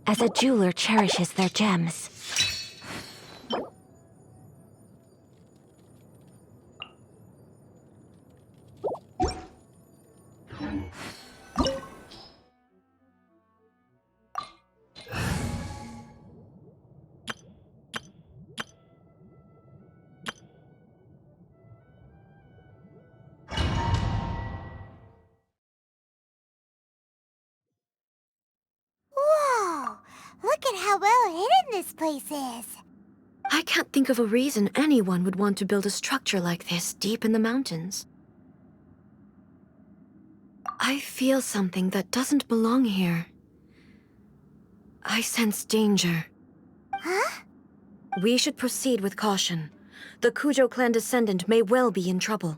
as a jeweler cherishes their gems. Whoa! Look at how well hidden this place is. I can't think of a reason anyone would want to build a structure like this deep in the mountains. I feel something that doesn't belong here. I sense danger. Huh? We should proceed with caution. The Kujo clan descendant may well be in trouble.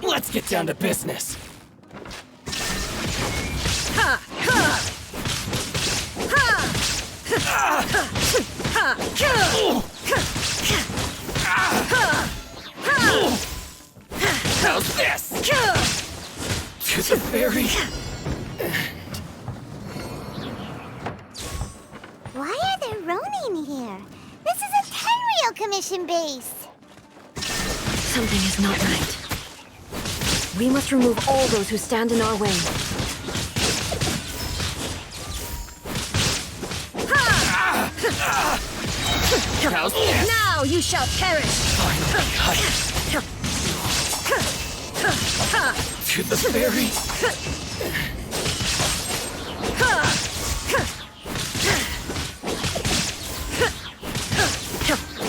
Let's get down to business. How's this? To the very... Why are there Ronin here? This is a Tenryou Commission base. Something is not right. We must remove all those who stand in our way. How's this? Now you shall perish! To the very...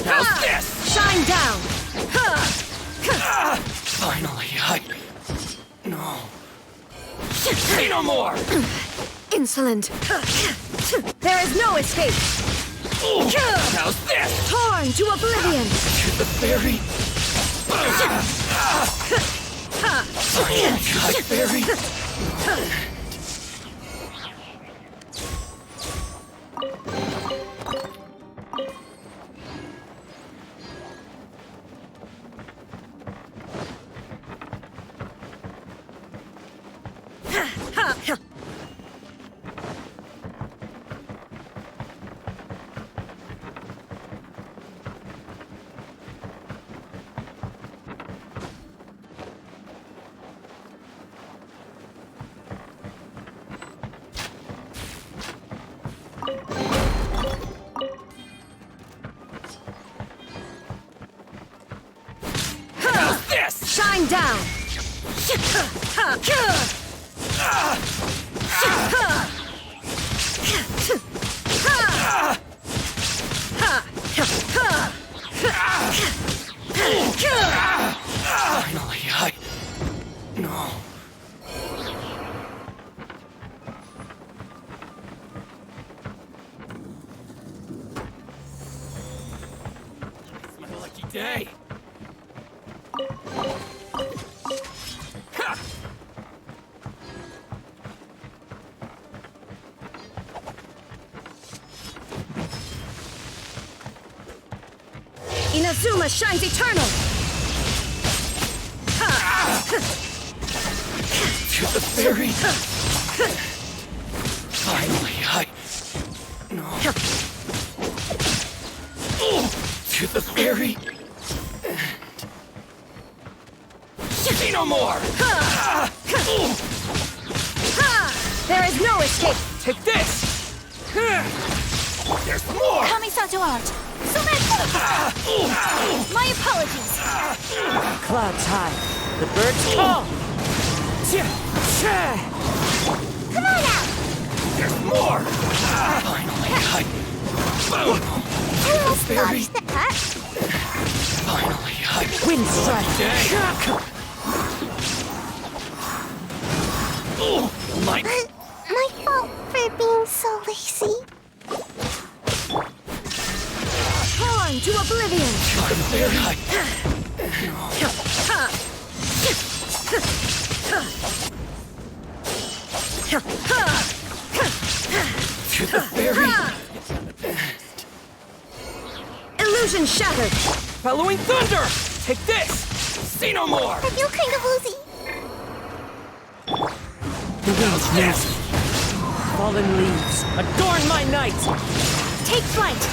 How's this? Shine down! Finally, No. Say no more! Insolent! There is no escape! How's this? Torn to oblivion! To the very... Finally, very... Shine down! Finally, No. It's my lucky day. Inazuma shines eternal! To the fairy. Finally, No. To the fairy. See no more! There is no escape! Take this! There's more! Kamisato art. My apologies. Clouds high. The birds call. Come on out. There's more! Finally, Almost dodged that. Finally, Wind strike. My My fault for being so lazy. Torn to oblivion! To the fairy. Illusion shattered! Following thunder! Take this! See no more! I feel kind of woozy. The wind's nasty. Fallen leaves adorn my night. Take flight!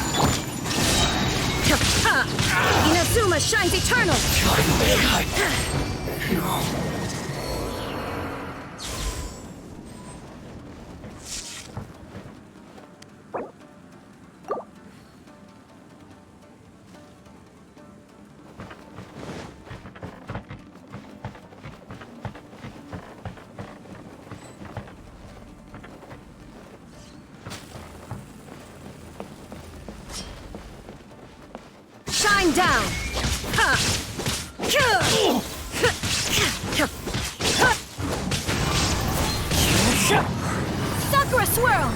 Inazuma shines eternal! Shine down! Sakura swirl.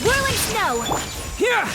Whirling snow. Here!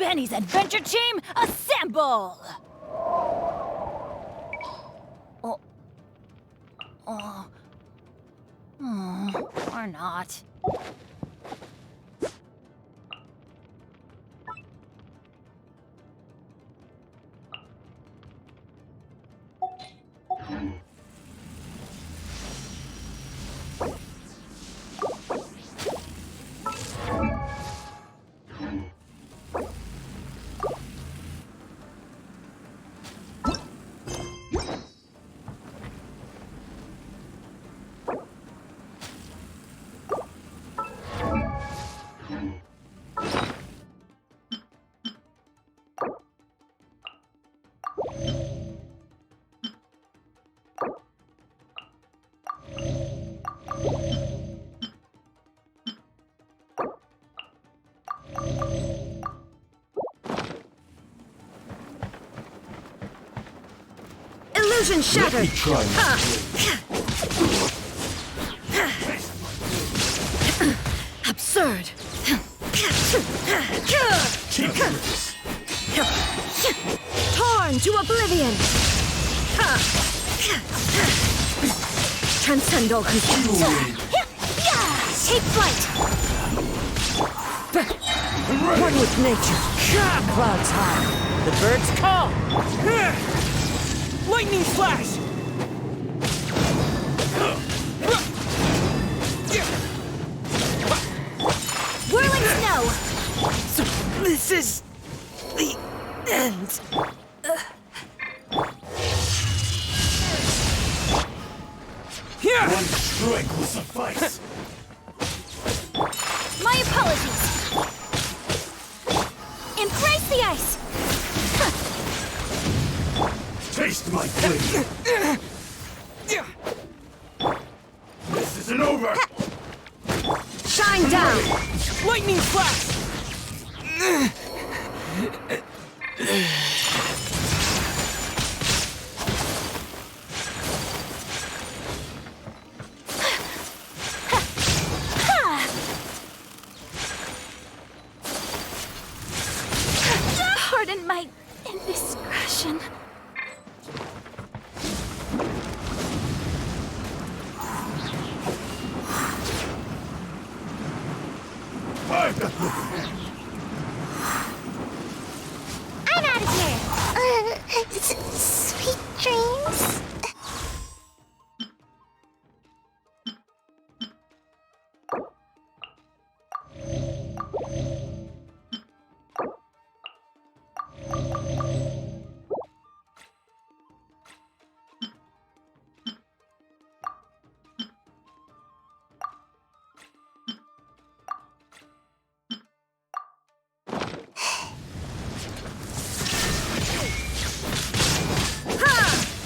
Benny's adventure team, assemble! Or not. Illusion shattered! Absurd! Torn to oblivion! Transcendo Take flight! One with nature. Clouds high. The birds call. Lightning flash. Whirling snow! So this is the end. One strike will suffice. My apologies. Embrace the ice. Taste my blade. This isn't over. Shine down! Lightning flash. Pardon my indiscretion. I'm out of here. Sweet dreams.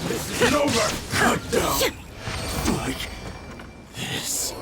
This isn't over. Cut down. Like this.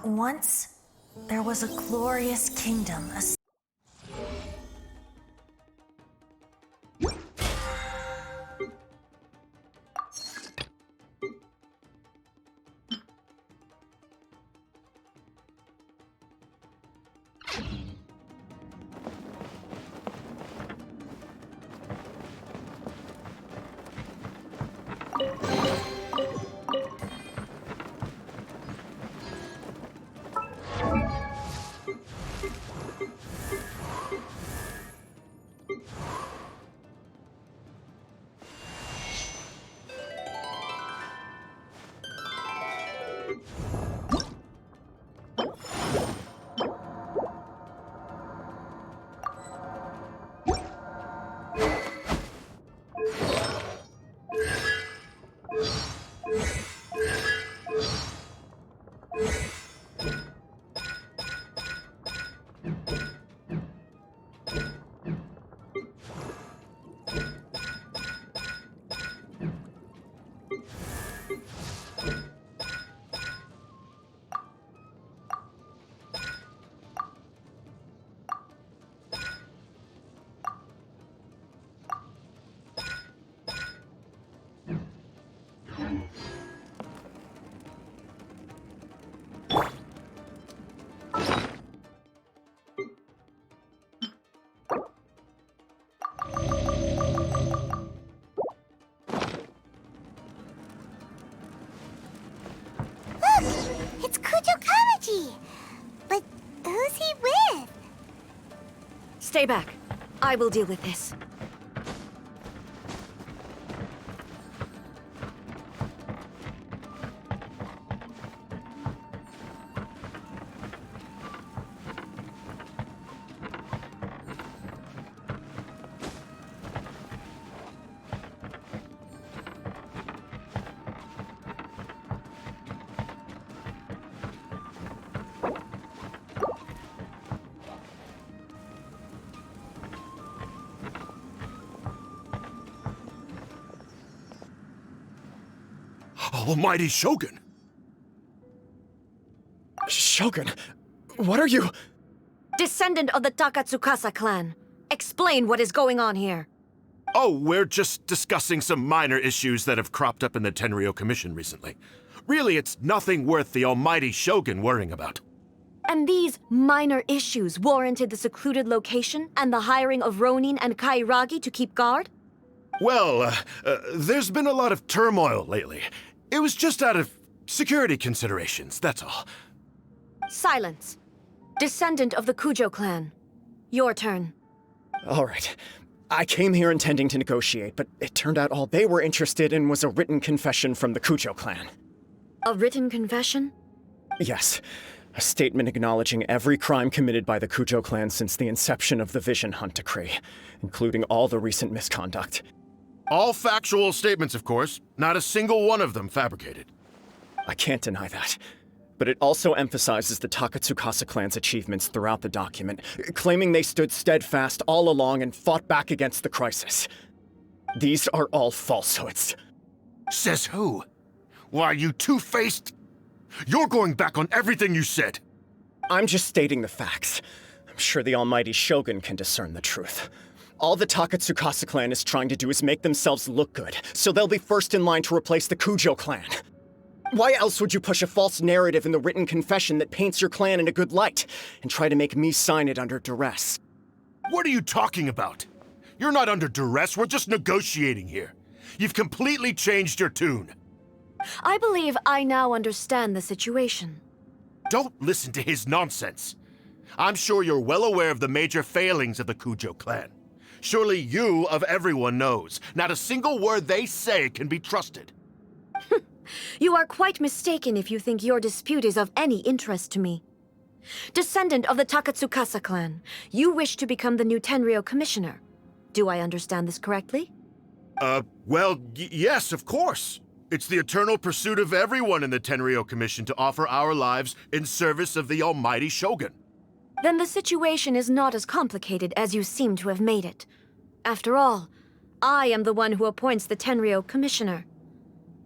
Once, there was a glorious kingdom. Stay back. I will deal with this. Almighty Shogun! Shogun, what are you? Descendant of the Takatsukasa clan. Explain what is going on here. Oh, we're just discussing some minor issues that have cropped up in the Tenryou Commission recently. Really, it's nothing worth the Almighty Shogun worrying about. And these minor issues warranted the secluded location and the hiring of Ronin and Kairagi to keep guard? Well, there's been a lot of turmoil lately. It was just out of security considerations, that's all. Silence. Descendant of the Kujo clan. Your turn. All right. I came here intending to negotiate, but it turned out all they were interested in was a written confession from the Kujo clan. A written confession? Yes. A statement acknowledging every crime committed by the Kujo clan since the inception of the Vision Hunt Decree, including all the recent misconduct. All factual statements, of course. Not a single one of them fabricated. I can't deny that. But it also emphasizes the Takatsukasa clan's achievements throughout the document, claiming they stood steadfast all along and fought back against the crisis. These are all falsehoods. Says who? Why, you two-faced... You're going back on everything you said. I'm just stating the facts. I'm sure the Almighty Shogun can discern the truth. All the Takatsukasa clan is trying to do is make themselves look good, so they'll be first in line to replace the Kujo clan. Why else would you push a false narrative in the written confession that paints your clan in a good light, and try to make me sign it under duress? What are you talking about? You're not under duress, we're just negotiating here. You've completely changed your tune. I believe I now understand the situation. Don't listen to his nonsense. I'm sure you're well aware of the major failings of the Kujo clan. Surely you, of everyone, knows. Not a single word they say can be trusted. You are quite mistaken if you think your dispute is of any interest to me. Descendant of the Takatsukasa clan, you wish to become the new Tenryou commissioner. Do I understand this correctly? Well, yes, of course. It's the eternal pursuit of everyone in the Tenryou Commission to offer our lives in service of the Almighty Shogun. Then the situation is not as complicated as you seem to have made it. After all, I am the one who appoints the Tenryou commissioner.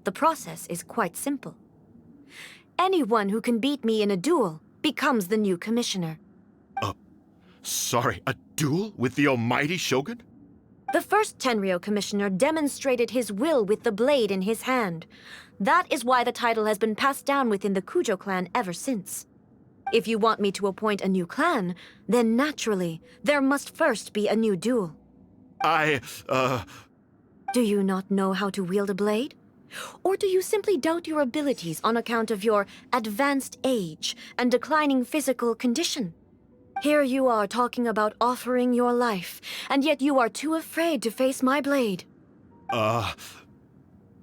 The process is quite simple. Anyone who can beat me in a duel becomes the new commissioner. Sorry, a duel with the Almighty Shogun? The first Tenryou commissioner demonstrated his will with the blade in his hand. That is why the title has been passed down within the Kujo clan ever since. If you want me to appoint a new clan, then naturally, there must first be a new duel. Do you not know how to wield a blade? Or do you simply doubt your abilities on account of your advanced age and declining physical condition? Here you are talking about offering your life, and yet you are too afraid to face my blade.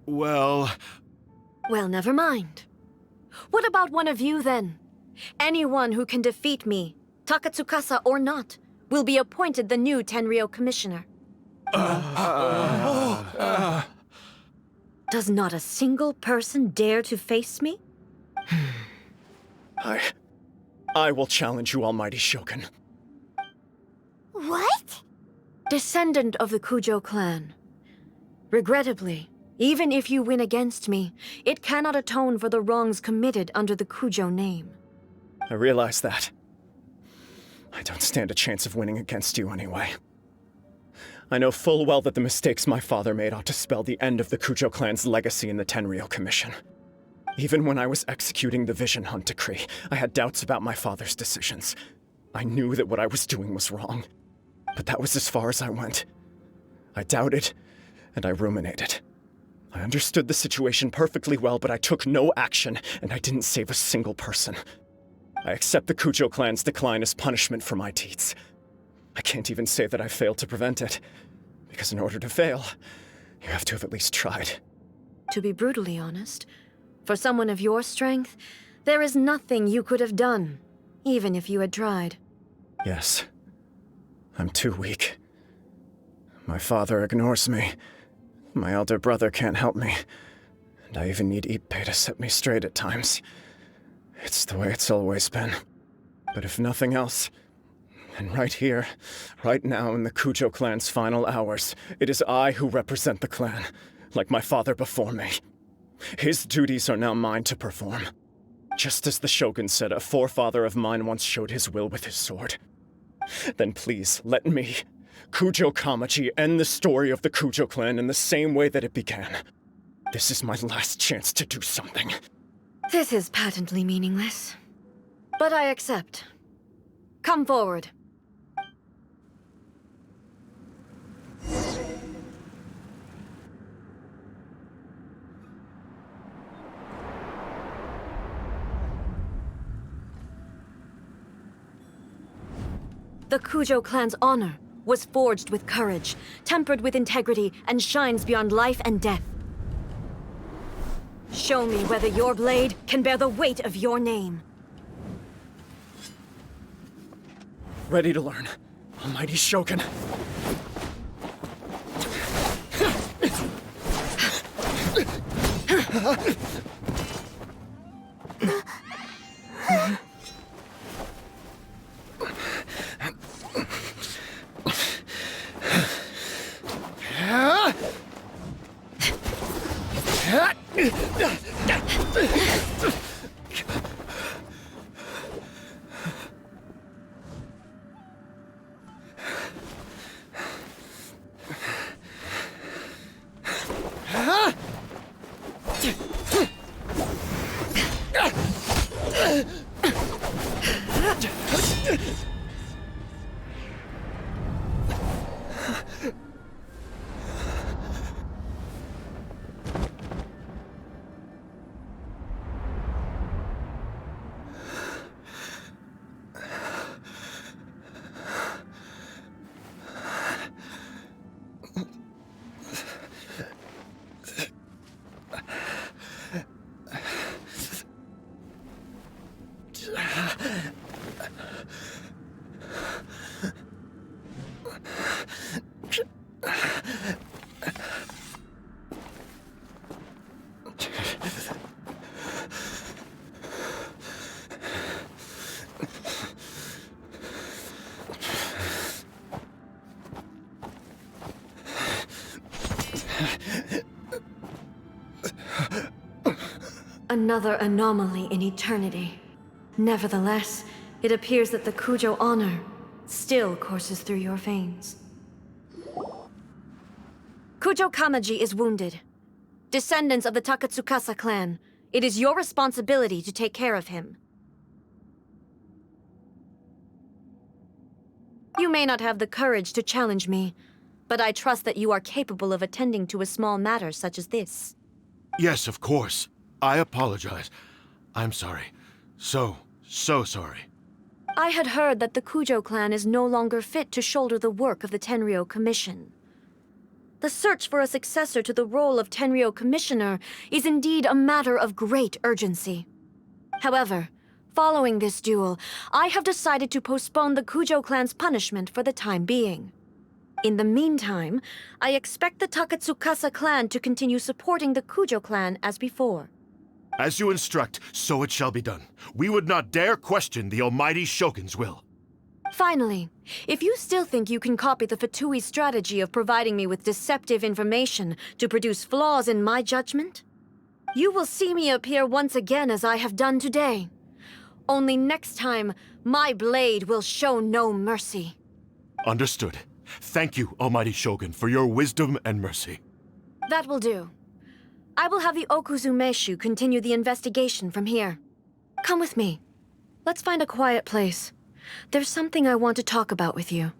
Well, never mind. What about one of you, then? Anyone who can defeat me, Takatsukasa or not, will be appointed the new Tenryou commissioner. Does not a single person dare to face me? I will challenge you, Almighty Shogun. What? Descendant of the Kujo clan. Regrettably, even if you win against me, it cannot atone for the wrongs committed under the Kujo name. I realize that. I don't stand a chance of winning against you anyway. I know full well that the mistakes my father made ought to spell the end of the Kujo clan's legacy in the Tenryou Commission. Even when I was executing the Vision Hunt Decree, I had doubts about my father's decisions. I knew that what I was doing was wrong. But that was as far as I went. I doubted, and I ruminated. I understood the situation perfectly well, but I took no action, and I didn't save a single person. I accept the Kujo clan's decline as punishment for my deeds. I can't even say that I failed to prevent it, because in order to fail, you have to have at least tried. To be brutally honest, for someone of your strength, there is nothing you could have done, even if you had tried. Yes. I'm too weak. My father ignores me. My elder brother can't help me. And I even need Ippei to set me straight at times. It's the way it's always been. But if nothing else, then right here, right now in the Kujo clan's final hours, it is I who represent the clan, like my father before me. His duties are now mine to perform. Just as the Shogun said a forefather of mine once showed his will with his sword. Then please, let me, Kujo Kamaji, end the story of the Kujo clan in the same way that it began. This is my last chance to do something. This is patently meaningless. But I accept. Come forward. The Kujo clan's honor was forged with courage, tempered with integrity, and shines beyond life and death. Show me whether your blade can bear the weight of your name. Ready to learn, Almighty Shogun. Another anomaly in eternity. Nevertheless, it appears that the Kujo honor still courses through your veins. Kujo Kamaji is wounded. Descendants of the Takatsukasa clan, it is your responsibility to take care of him. You may not have the courage to challenge me, but I trust that you are capable of attending to a small matter such as this. Yes, of course. I apologize. I'm sorry. So sorry. I had heard that the Kujo clan is no longer fit to shoulder the work of the Tenryou Commission. The search for a successor to the role of Tenryou Commissioner is indeed a matter of great urgency. However, following this duel, I have decided to postpone the Kujo clan's punishment for the time being. In the meantime, I expect the Takatsukasa clan to continue supporting the Kujo clan as before. As you instruct, so it shall be done. We would not dare question the Almighty Shogun's will. Finally, if you still think you can copy the Fatui strategy of providing me with deceptive information to produce flaws in my judgment, you will see me appear once again as I have done today. Only next time, my blade will show no mercy. Understood. Thank you, Almighty Shogun, for your wisdom and mercy. That will do. I will have the Okuzumeshu continue the investigation from here. Come with me. Let's find a quiet place. There's something I want to talk about with you.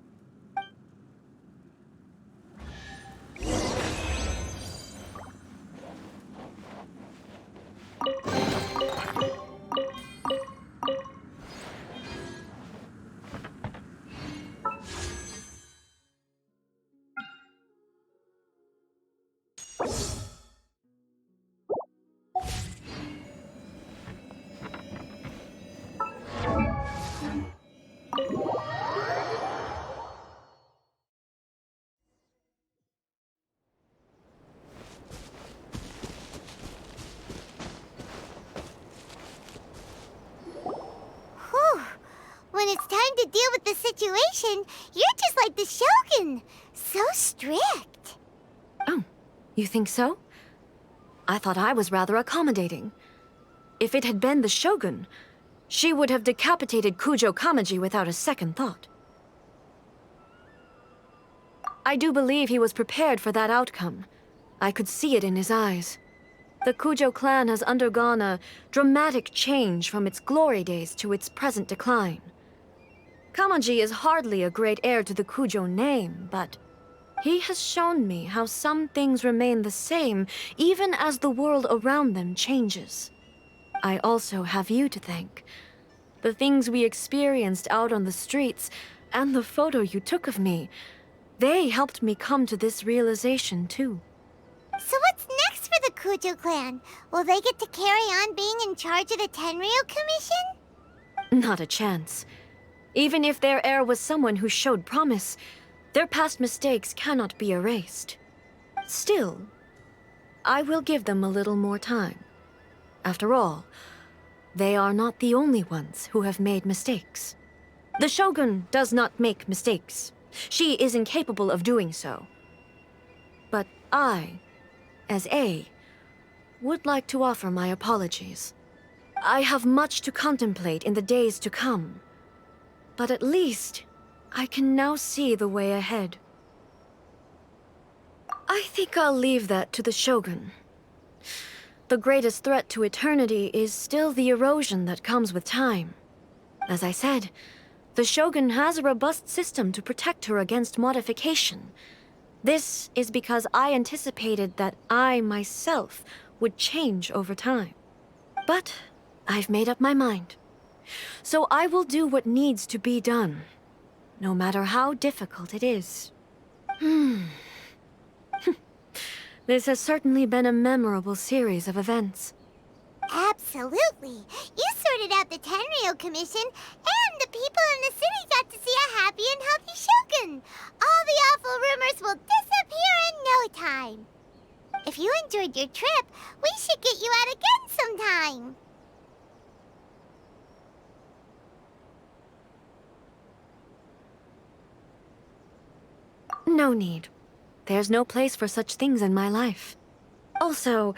situation, you're just like the Shogun. So strict. Oh, you think so? I thought I was rather accommodating. If it had been the Shogun, she would have decapitated Kujo Kamaji without a second thought. I do believe he was prepared for that outcome. I could see it in his eyes. The Kujo clan has undergone a dramatic change from its glory days to its present decline. Kamaji is hardly a great heir to the Kujo name, but he has shown me how some things remain the same even as the world around them changes. I also have you to thank. The things we experienced out on the streets and the photo you took of me, they helped me come to this realization too. So what's next for the Kujo clan? Will they get to carry on being in charge of the Tenryou Commission? Not a chance. Even if their heir was someone who showed promise, their past mistakes cannot be erased. Still, I will give them a little more time. After all, they are not the only ones who have made mistakes. The Shogun does not make mistakes. She is incapable of doing so. But I, as A, would like to offer my apologies. I have much to contemplate in the days to come, but at least I can now see the way ahead. I think I'll leave that to the Shogun. The greatest threat to eternity is still the erosion that comes with time. As I said, the Shogun has a robust system to protect her against modification. This is because I anticipated that I myself would change over time. But I've made up my mind. So I will do what needs to be done, no matter how difficult it is. This has certainly been a memorable series of events. Absolutely. You sorted out the Tenryou Commission, and the people in the city got to see a happy and healthy Shogun. All the awful rumors will disappear in no time. If you enjoyed your trip, we should get you out again sometime. No need. There's no place for such things in my life. Also,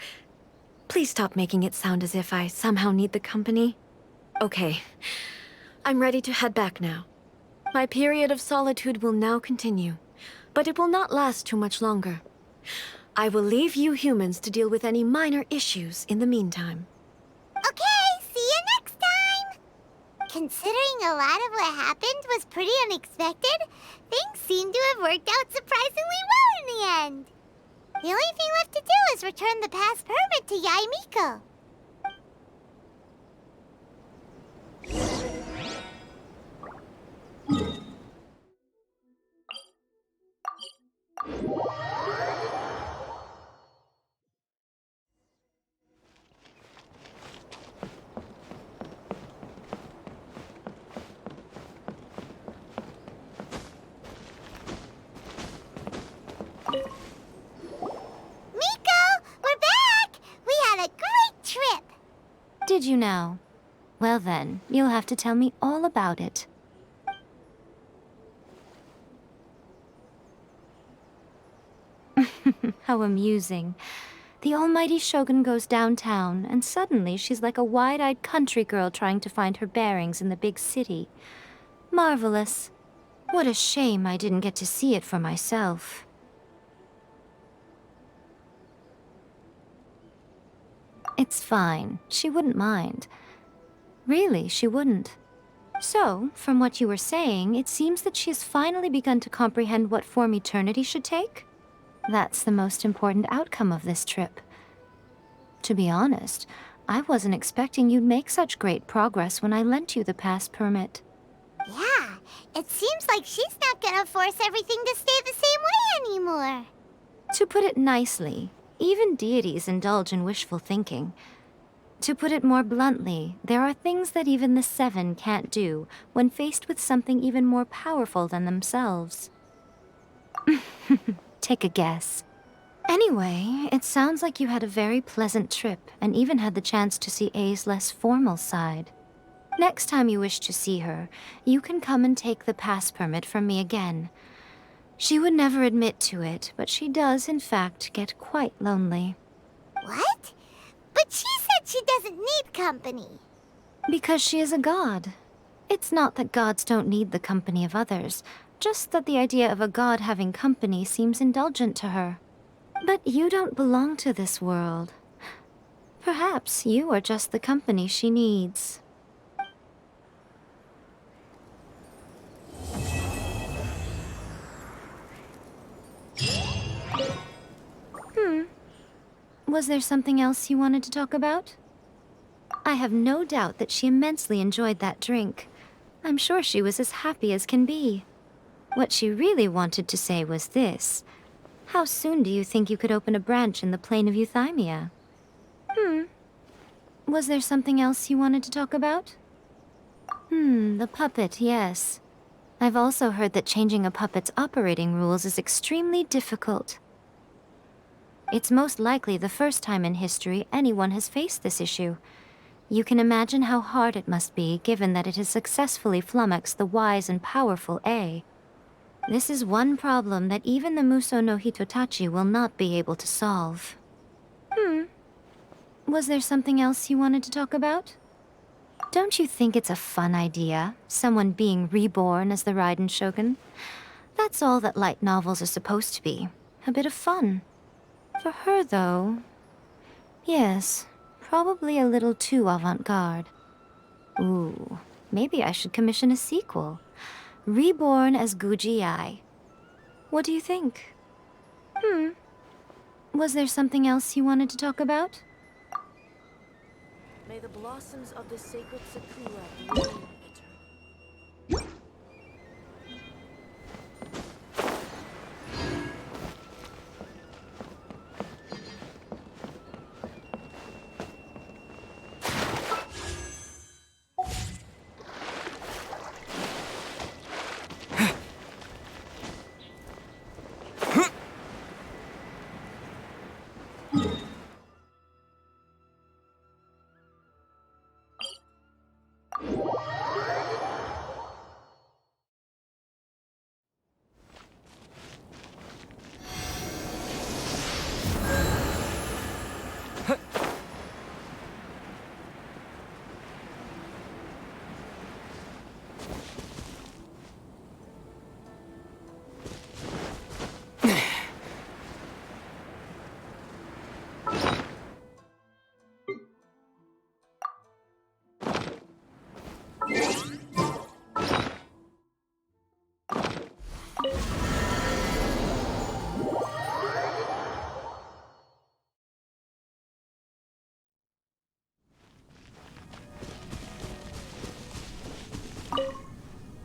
please stop making it sound as if I somehow need the company. Okay, I'm ready to head back now. My period of solitude will now continue, but it will not last too much longer. I will leave you humans to deal with any minor issues in the meantime. Okay, see you next time! Considering a lot of what happened was pretty unexpected, things seem to have worked out surprisingly well in the end. The only thing left to do is return the pass permit to Yaimiko. Did you now? Well then, you'll have to tell me all about it. How amusing. The almighty Shogun goes downtown, and suddenly she's like a wide-eyed country girl trying to find her bearings in the big city. Marvelous. What a shame I didn't get to see it for myself. It's fine. She wouldn't mind. Really, she wouldn't. So, from what you were saying, it seems that she has finally begun to comprehend what form eternity should take? That's the most important outcome of this trip. To be honest, I wasn't expecting you'd make such great progress when I lent you the pass permit. Yeah, it seems like she's not gonna force everything to stay the same way anymore. To put it nicely, even deities indulge in wishful thinking. To put it more bluntly, there are things that even the Seven can't do when faced with something even more powerful than themselves. Take a guess. Anyway, it sounds like you had a very pleasant trip and even had the chance to see A's less formal side. Next time you wish to see her, you can come and take the pass permit from me again. She would never admit to it, but she does, in fact, get quite lonely. What? But she said she doesn't need company. Because she is a god. It's not that gods don't need the company of others, just that the idea of a god having company seems indulgent to her. But you don't belong to this world. Perhaps you are just the company she needs. Was there something else you wanted to talk about? I have no doubt that she immensely enjoyed that drink. I'm sure she was as happy as can be. What she really wanted to say was this. How soon do you think you could open a branch in the plain of Euthymia? Was there something else you wanted to talk about? The puppet, yes. I've also heard that changing a puppet's operating rules is extremely difficult. It's most likely the first time in history anyone has faced this issue. You can imagine how hard it must be, given that it has successfully flummoxed the wise and powerful A. This is one problem that even the Muso no Hitotachi will not be able to solve. Was there something else you wanted to talk about? Don't you think it's a fun idea, someone being reborn as the Raiden Shogun? That's all that light novels are supposed to be. A bit of fun. For her, though... yes, probably a little too avant-garde. Ooh, maybe I should commission a sequel. Reborn as Guji Ai. What do you think? Was there something else you wanted to talk about? May the blossoms of the sacred Sakura bloom eternally.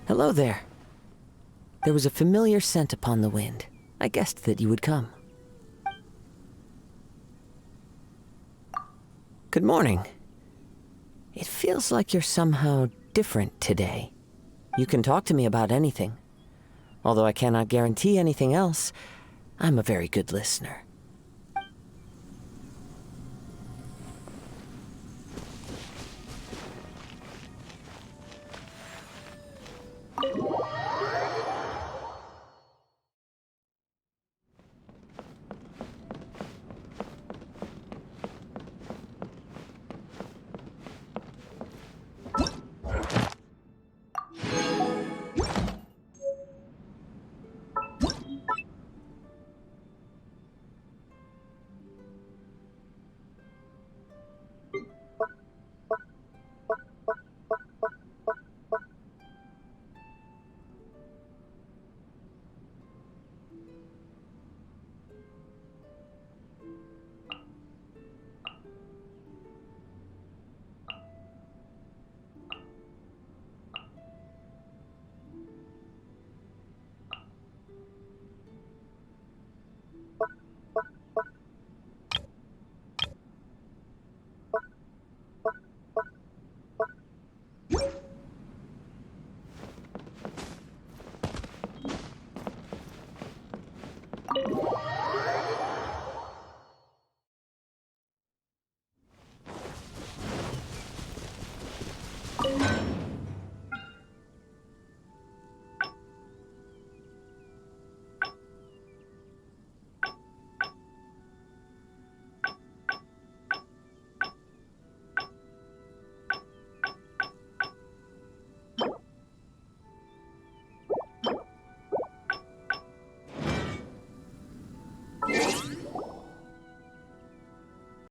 Hello there. There was a familiar scent upon the wind. I guessed that you would come. Good morning. It feels like you're somehow different today. You can talk to me about anything. Although I cannot guarantee anything else, I'm a very good listener.